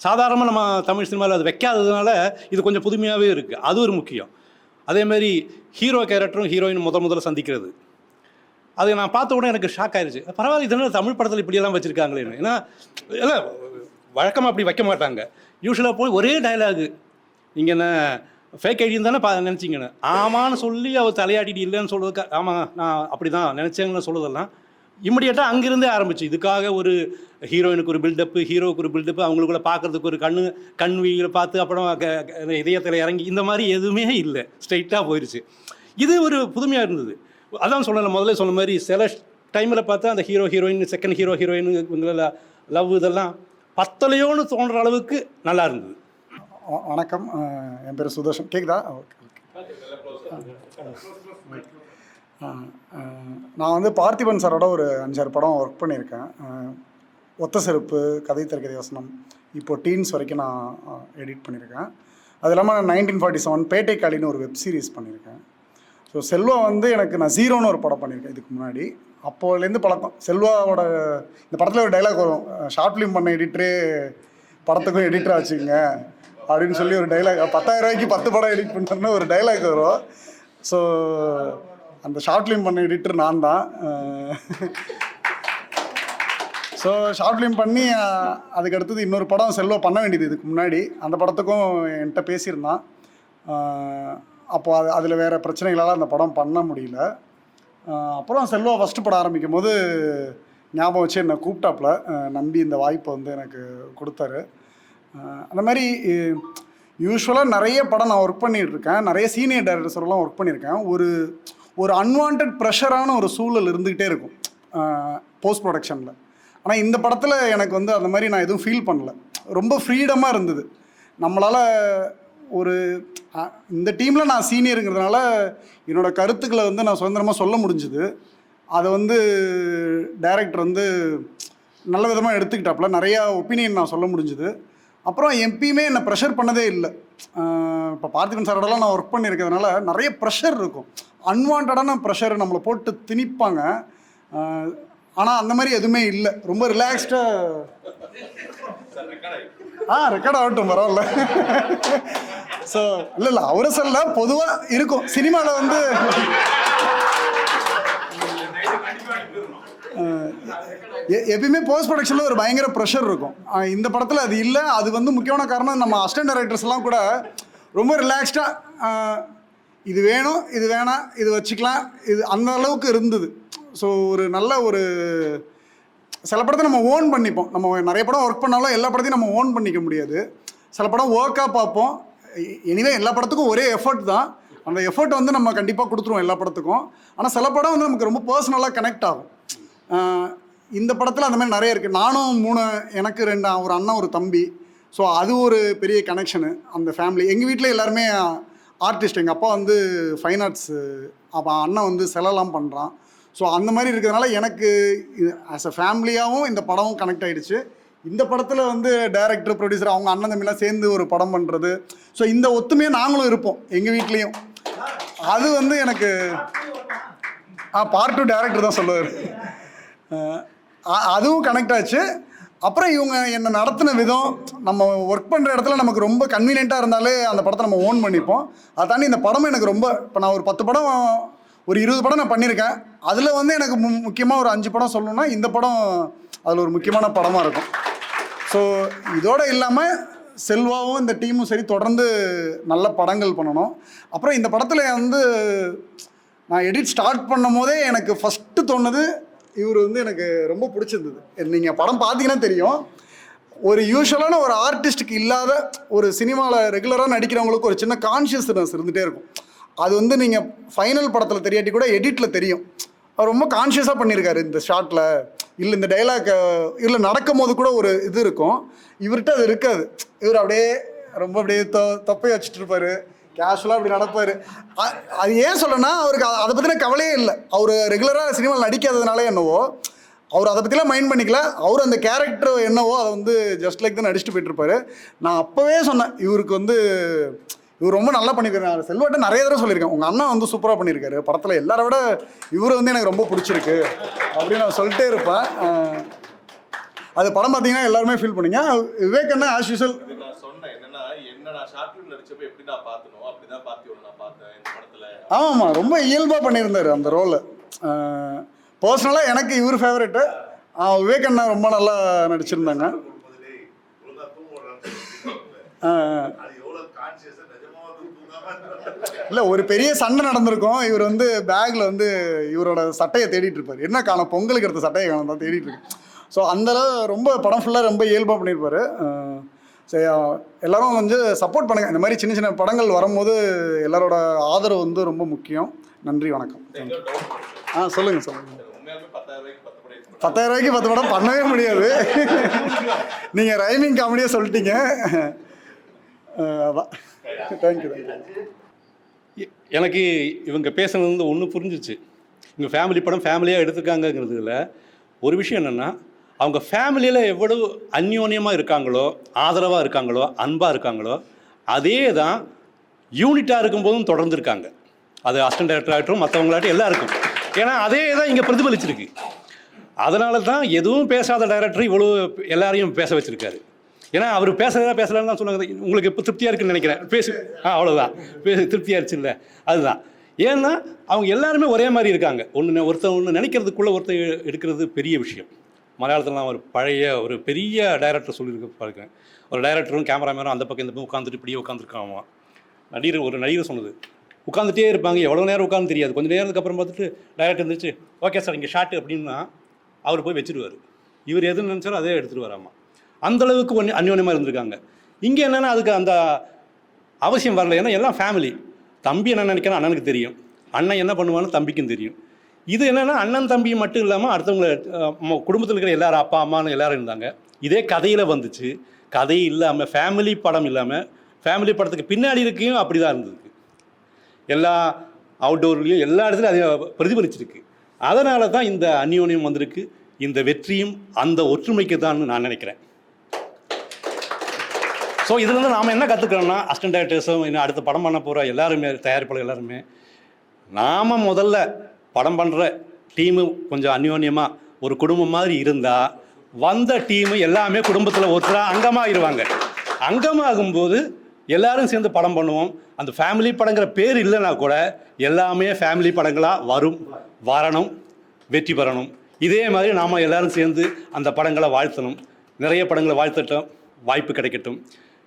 Speaker 1: சாதாரணமாக நம்ம தமிழ் சினிமாவில் அது வைக்காததுனால இது கொஞ்சம் புதுமையாகவே இருக்குது. அது ஒரு முக்கியம். அதேமாதிரி ஹீரோ கேரக்டரும் ஹீரோயின் முதல்ல சந்திக்கிறது, அது நான் பார்த்த உடனே எனக்கு ஷாக் ஆயிடுச்சு. பரவாயில்ல, இதனால் தமிழ் படத்தில் இப்படியெல்லாம் வச்சுருக்காங்களேன்னு. ஏன்னா இல்லை வழக்கமாக அப்படி வைக்க மாட்டாங்க. யூஸ்வலாக போய் ஒரே டயலாகு, நீங்கள் என்ன ஃபேக் ஐடின்னு தானே நினச்சிங்கன்னு ஆமான்னு சொல்லி அவர் தலையாட்டிட்டு இல்லைன்னு சொல்கிறதுக்கு ஆமாம் நான் அப்படி தான் நினச்சேங்கன்னு சொல்லுறதெல்லாம் இம்மிடியேட்டாக அங்கேருந்தே ஆரம்பிச்சு. இதுக்காக ஒரு ஹீரோயினுக்கு ஒரு பில்டப்பு, ஹீரோவுக்கு ஒரு பில்டப்பு, அவங்களுக்குள்ள பார்க்குறதுக்கு ஒரு கண்வியில் பார்த்து அப்புறம் இதயத்தில் இறங்கி இந்த மாதிரி எதுவுமே இல்லை, ஸ்ட்ரைட்டாக போயிடுச்சு. இது ஒரு புதுமையாக இருந்தது. அதான் சொன்னேன் முதல்ல சொன்ன மாதிரி சில டைமில் பார்த்தா அந்த ஹீரோயின் செகண்ட் ஹீரோயின் இவங்கள லவ் இதெல்லாம் பத்தலையோன்னு தோன்ற அளவுக்கு நல்லா இருந்தது.
Speaker 6: வணக்கம், என் பேர் சுதர்ஷன். கேட்குதா? ஓகே. நான் வந்து பார்த்திபன் சாரோட ஒரு 5-6 படம் ஒர்க் பண்ணியிருக்கேன். ஒத்த செருப்பு, கதை திரைக்கதை வசனம், இப்போது டீன்ஸ் வரைக்கும் நான் எடிட் பண்ணியிருக்கேன். அது இல்லாமல் 1947 பேட்டை காளின்னு ஒரு வெப் சீரிஸ் பண்ணியிருக்கேன். ஸோ செல்வா வந்து எனக்கு நான் ஜீரோன்னு ஒரு படம் பண்ணியிருக்கேன் இதுக்கு முன்னாடி. அப்போலேருந்து பழக்கம். செல்வாவோட இந்த படத்தில் ஒரு டைலாக் வரும், ஷார்ட் ஃபிலிம் பண்ண எடிட்டரே படத்துக்கும் எடிட்டராக வச்சுக்கோங்க அப்படின்னு சொல்லி ஒரு டைலாக், 10,000 ரூபாய்க்கு 10 படம் எடிட் பண்ணுறேன்னு ஒரு டைலாக் வரும். ஸோ அந்த ஷார்ட் ஃபிலிம் பண்ண எடிட்டர் நான் தான். ஸோ ஷார்ட் ஃபிலிம் பண்ணி அதுக்கு அடுத்தது இன்னொரு படம் செல்வா பண்ண வேண்டியது இதுக்கு முன்னாடி. அந்த படத்துக்கும் என்கிட்ட பேசியிருந்தான். அப்போ அதில் வேறு பிரச்சனைகளால் அந்த படம் பண்ண முடியல. அப்புறம் செல்வா ஃபஸ்ட்டு படம் ஆரம்பிக்கும் போது ஞாபகம் வச்சு என்னை கூப்பிட்டாப்புல, நம்பி இந்த வாய்ப்பை வந்து எனக்கு கொடுத்தாரு. அந்த மாதிரி யூஸ்வலாக நிறைய படம் நான் ஒர்க் பண்ணிகிட்ருக்கேன், நிறைய சீனியர் டைரக்டர்ஸோடலாம் ஒர்க் பண்ணியிருக்கேன். ஒரு அன்வான்ட் ப்ரெஷரான ஒரு சூழல் இருந்துக்கிட்டே இருக்கும் போஸ்ட் ப்ரொடக்ஷனில். ஆனால் இந்த படத்தில் எனக்கு வந்து அந்த மாதிரி நான் எதுவும் ஃபீல் பண்ணல. ரொம்ப ஃப்ரீடமாக இருந்தது. நம்மளால் ஒரு இந்த டீமில் நான் சீனியருங்கிறதுனால என்னோடய கருத்துக்களை வந்து நான் சுதந்திரமாக சொல்ல முடிஞ்சுது. அதை வந்து டைரக்டர் வந்து நல்ல விதமாக எடுத்துக்கிட்டாப்புல, நிறையா ஒப்பீனியன் நான் சொல்ல முடிஞ்சுது. அப்புறம் எப்பயுமே என்னை ப்ரெஷர் பண்ணதே இல்லை. இப்போ பார்த்திபன் சாரோடலாம் நான் ஒர்க் பண்ணியிருக்கிறதுனால நிறைய ப்ரெஷர் இருக்கும், அன்வான்டான ப்ரெஷர் நம்மளை போட்டு திணிப்பாங்க. ஆனால் அந்த மாதிரி எதுவுமே இல்லை, ரொம்ப ரிலாக்ஸ்டாக. ரெக்கார்ட் ஆகட்டும், பரவாயில்ல. ஸோ இல்லை அவரை சொல்ல பொதுவாக இருக்கும் சினிமாவில் வந்து எப்பயுமே போஸ்ட் ப்ரொடக்ஷனில் ஒரு பயங்கர ப்ரெஷர் இருக்கும். இந்த படத்தில் அது இல்லை. அது வந்து முக்கியமான காரணம் நம்ம அசிஸ்டன்ட் டைரக்டர்ஸ்லாம் கூட ரொம்ப ரிலாக்ஸ்டாக இது வேணும், இது வேணாம், இது வச்சுக்கலாம், இது அந்த அளவுக்கு இருந்தது.
Speaker 13: ஸோ ஒரு நல்ல ஒரு சில படத்தை நம்ம ஓன் பண்ணிப்போம். நம்ம நிறைய படம் ஒர்க் பண்ணாலும் எல்லா படத்தையும் நம்ம ஓன் பண்ணிக்க முடியாது. சில படம் ஒர்க்காக பார்ப்போம். எனிவே எல்லா படத்துக்கும் ஒரே எஃபர்ட் தான். அந்த எஃபர்ட் வந்து நம்ம கண்டிப்பாக கொடுத்துருவோம் எல்லா படத்துக்கும். ஆனால் சில படம் வந்து நமக்கு ரொம்ப பர்சனலாக கனெக்ட் ஆகும். இந்த படத்தில் அந்த மாதிரி நிறைய இருக்குது. நானும் 3, எனக்கு 2, ஒரு அண்ணன் ஒரு தம்பி. ஸோ அது ஒரு பெரிய கனெக்ஷனு அந்த ஃபேமிலி. எங்கள் வீட்டில் எல்லாருமே ஆர்டிஸ்ட். எங்கள் அப்பா வந்து ஃபைன் ஆர்ட்ஸு, அப்போ அண்ணன் வந்து சிலைலாம் பண்ணுறான். ஸோ அந்த மாதிரி இருக்கிறதுனால எனக்கு ஆஸ் அ ஃபேமிலியாகவும் இந்த படமும் கனெக்ட் ஆகிடுச்சு. இந்த படத்தில் வந்து டைரக்டர், ப்ரொடியூசர் அவங்க அண்ணன் தம்பிலாம் சேர்ந்து ஒரு படம் பண்ணுறது, ஸோ இந்த ஒத்துமையாக நாங்களும் இருப்போம் எங்கள் வீட்லேயும். அது வந்து எனக்கு பார்ட் 2 டைரக்டர் தான் சொல்லுவார். அதுவும் கனெக்ட் ஆச்சு. அப்புறம் இவங்க என்னை நடத்தின விதம், நம்ம ஒர்க் பண்ணுற இடத்துல நமக்கு ரொம்ப கன்வீனியண்ட்டாக இருந்தாலே அந்த படத்தை நம்ம ஓன் பண்ணிப்போம். அதை தாண்டி இந்த படமும் எனக்கு ரொம்ப, இப்போ நான் ஒரு 10 படம், ஒரு 20 படம் நான் பண்ணியிருக்கேன். அதில் வந்து எனக்கு முக்கியமாக ஒரு 5 படம் சொல்லணும்னா இந்த படம் அதில் ஒரு முக்கியமான படமாக இருக்கும். ஸோ இதோடு இல்லாமல் செல்வாவும் இந்த டீமும் சரி தொடர்ந்து நல்ல படங்கள் பண்ணணும். அப்புறம் இந்த படத்தில் வந்து நான் எடிட் ஸ்டார்ட் பண்ணும் போதே எனக்கு ஃபஸ்ட்டு தோணுது, இவர் வந்து எனக்கு ரொம்ப பிடிச்சிருந்தது. நீங்கள் படம் பார்த்தீங்கன்னா தெரியும், ஒரு யூஸ்வலான ஒரு ஆர்டிஸ்ட்டுக்கு இல்லாத ஒரு சினிமாவில் ரெகுலராக நடிக்கிறவங்களுக்கு ஒரு சின்ன கான்ஷியஸ்னஸ் இருந்துகிட்டே இருக்கும். அது வந்து நீங்கள் ஃபைனல் படத்தில் தெரியாட்டி கூட எடிட்டில் தெரியும். அவர் ரொம்ப கான்ஷியஸாக பண்ணியிருக்காரு இந்த ஷார்ட்டில். இல்லை இந்த டைலாக் இல்லை நடக்கும் போது கூட ஒரு இது இருக்கும். இவர்கிட்ட அது இருக்காது. இவர் அப்படியே ரொம்ப அப்படியே தொப்பையை வச்சுட்டு இருப்பார், கேஷுவலாக அப்படி நடப்பார். அது ஏன் சொல்லணும்னா அவருக்கு அதை பற்றின கவலையே இல்லை. அவர் ரெகுலராக சினிமாவில் நடிக்காததுனாலே என்னவோ அவர் அதை பற்றிலாம் மைண்ட் பண்ணிக்கல. அவர் அந்த கேரக்டர் என்னவோ அதை வந்து ஜஸ்ட் லைக் தான் நடிச்சுட்டு போயிட்டுருப்பார். நான் அப்போவே சொன்னேன் இவருக்கு வந்து இவர் ரொம்ப நல்லா பண்ணியிருக்காரு. நான் செல்வாட்ட நிறைய தடவை சொல்லியிருக்கேன், உங்கள் அண்ணா வந்து சூப்பராக பண்ணியிருக்காரு படத்தில், எல்லாரை விட இவர் வந்து எனக்கு ரொம்ப பிடிச்சிருக்கு அப்படின்னு நான் சொல்லிட்டே இருப்பேன். அது படம் பார்த்தீங்கன்னா எல்லாருமே ஃபீல் பண்ணீங்க. விவேக் அண்ணா ஆஸ் யூஷுவல்
Speaker 8: நான் சொன்னேன் என்னன்னா, என்ன நான் ஷார்ட் ஃபிலிம் நடிச்சப்போ எப்படி நான் பார்த்தனோ அப்படிதான் நான் பார்த்தேன் இந்த படத்துல.
Speaker 13: ஆமாம், ரொம்ப இயல்பாக பண்ணியிருந்தார் அந்த ரோலை. பர்சனலாக எனக்கு இவர் ஃபேவரெட்டு. விவேக் அண்ணா ரொம்ப நல்லா நடிச்சிருந்தாங்க. இல்லை, ஒரு பெரிய சண்டை நடந்திருக்கும். இவர் வந்து பேக்கில் வந்து இவரோட சட்டையை தேடிட்டு இருப்பார். என்ன காணும், பொங்கலுக்கு எடுத்த சட்டையை காணும் தான் தேடிட்டு இருக்கு. ஸோ அந்தளவு ரொம்ப படம் ஃபுல்லாக ரொம்ப இயல்பாக பண்ணியிருப்பார். சரி, எல்லோரும் வந்து சப்போர்ட் பண்ணுங்கள். இந்த மாதிரி சின்ன சின்ன படங்கள் வரும்போது எல்லாரோட ஆதரவு வந்து ரொம்ப முக்கியம். நன்றி, வணக்கம். சொல்லுங்கள் 10,000 ரூபாய்க்கு 10 படம் பண்ணவே முடியாது. நீங்கள் ரைமிங் காமெடியாக சொல்லிட்டீங்க. அதான், தேங்க்யூ.
Speaker 1: எனக்கு இவங்க பேசுனது வந்து ஒன்று புரிஞ்சிச்சு. இவங்க ஃபேமிலி படம் ஃபேமிலியாக எடுத்துருக்காங்கங்கிறதுல ஒரு விஷயம் என்னென்னா, அவங்க ஃபேமிலியில் எவ்வளவு அந்யோன்யமாக இருக்காங்களோ, ஆதரவாக இருக்காங்களோ, அன்பாக இருக்காங்களோ, அதே தான் யூனிட்டாக இருக்கும்போதும் தொடர்ந்து இருக்காங்க. அது அசிஸ்டன்ட் டைரக்டர் ஆகட்டும், மற்றவங்களாட்டும் எல்லாம் இருக்கும். ஏன்னா அதே தான் இங்கே பிரதிபலிச்சிருக்கு. அதனால தான் எதுவும் பேசாத டைரக்டர் இவ்வளோ எல்லாரையும் பேச வச்சுருக்காரு. ஏன்னா அவர் பேசலான்னு தான் சொன்னாங்க. உங்களுக்கு இப்போ திருப்தியாக இருக்குன்னு நினைக்கிறேன். அவ்வளோதான், திருப்தியாக இருச்சு இல்லை, அதுதான். ஏன்னா அவங்க எல்லாருமே ஒரே மாதிரி இருக்காங்க. ஒருத்தர் நினைக்கிறதுக்குள்ளே ஒருத்தர் எடுக்கிறது பெரிய விஷயம். மலையாளத்தில் நான் ஒரு பெரிய டைரக்டர் சொல்லியிருக்கேன். ஒரு டைரக்டரும் கேமராமேனும் அந்த பக்கம் இந்த பக்கம் உட்காந்துட்டு இப்படியே உட்காந்துருக்காமா. ஒரு நடிகர் சொன்னது, உட்காந்துட்டே இருப்பாங்க, எவ்வளோ நேரம் உட்காந்து தெரியாது. கொஞ்சம் நேரத்துக்கு அப்புறம் பார்த்துட்டு டைரக்டர் இருந்துச்சு, ஓகே சார் இங்கே ஷாட்டு அப்படின்னா அவர் போய் வச்சுருவார். இவர் எது நினச்சாலும் அதே எடுத்துகிட்டு வராமா. அந்தளவுக்கு அந்யோன்யமாக இருந்திருக்காங்க. இங்கே என்னென்னா அதுக்கு அந்த அவசியம் வரல. ஏன்னா எல்லாம் ஃபேமிலி. தம்பி என்ன நினைக்கிறான் அண்ணனுக்கு தெரியும், அண்ணன் என்ன பண்ணுவான்னு தம்பிக்கும் தெரியும். இது என்னென்னா அண்ணன் தம்பி மட்டும் இல்லாமல் அடுத்தவங்க குடும்பத்தில் இருக்கிற எல்லாரும் அப்பா அம்மானு எல்லோரும் இருந்தாங்க. இதே கதையில் வந்துச்சு. கதை இல்லாமல் ஃபேமிலி படம் இல்லாமல் ஃபேமிலி படத்துக்கு பின்னாடி இருக்கையும் அப்படி தான் இருந்தது. எல்லா அவுட்டோர்லேயும் எல்லா இடத்துலையும் அதை பிரதிபலிச்சிருக்கு. அதனால தான் இந்த அந்யோன்யம் வந்திருக்கு. இந்த வெற்றியும் அந்த ஒற்றுமைக்கு தான் நான் நினைக்கிறேன். ஸோ இதுலேருந்து நாம் என்ன கற்றுக்கிறோம்னா, அசிஸ்டன்ட் டைரக்டர்ஸும் இன்னும் அடுத்த படம் பண்ண போகிற எல்லாருமே, தயாரிப்பாளர் எல்லாருமே, நாம் முதல்ல படம் பண்ணுற டீமு கொஞ்சம் அந்யோன்யமாக ஒரு குடும்பம் மாதிரி இருந்தால் வந்த டீமு எல்லாமே குடும்பத்தில் ஒருத்தராக அங்கமாகிடுவாங்க. அங்கமாகும்போது எல்லாரும் சேர்ந்து படம் பண்ணுவோம். அந்த ஃபேமிலி படங்கிற பேர் இல்லைன்னா கூட எல்லாமே ஃபேமிலி படங்களாக வரணும், வெற்றி பெறணும். இதே மாதிரி நாம் எல்லாரும் சேர்ந்து அந்த படங்களை வாழ்த்தணும். நிறைய படங்களை வாழ்த்தட்டும், வாய்ப்பு கிடைக்கட்டும்.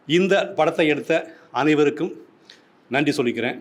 Speaker 1: இந்த படத்தை எடுத்த அனைவருக்கும் நன்றி சொல்லிக்கிறேன்.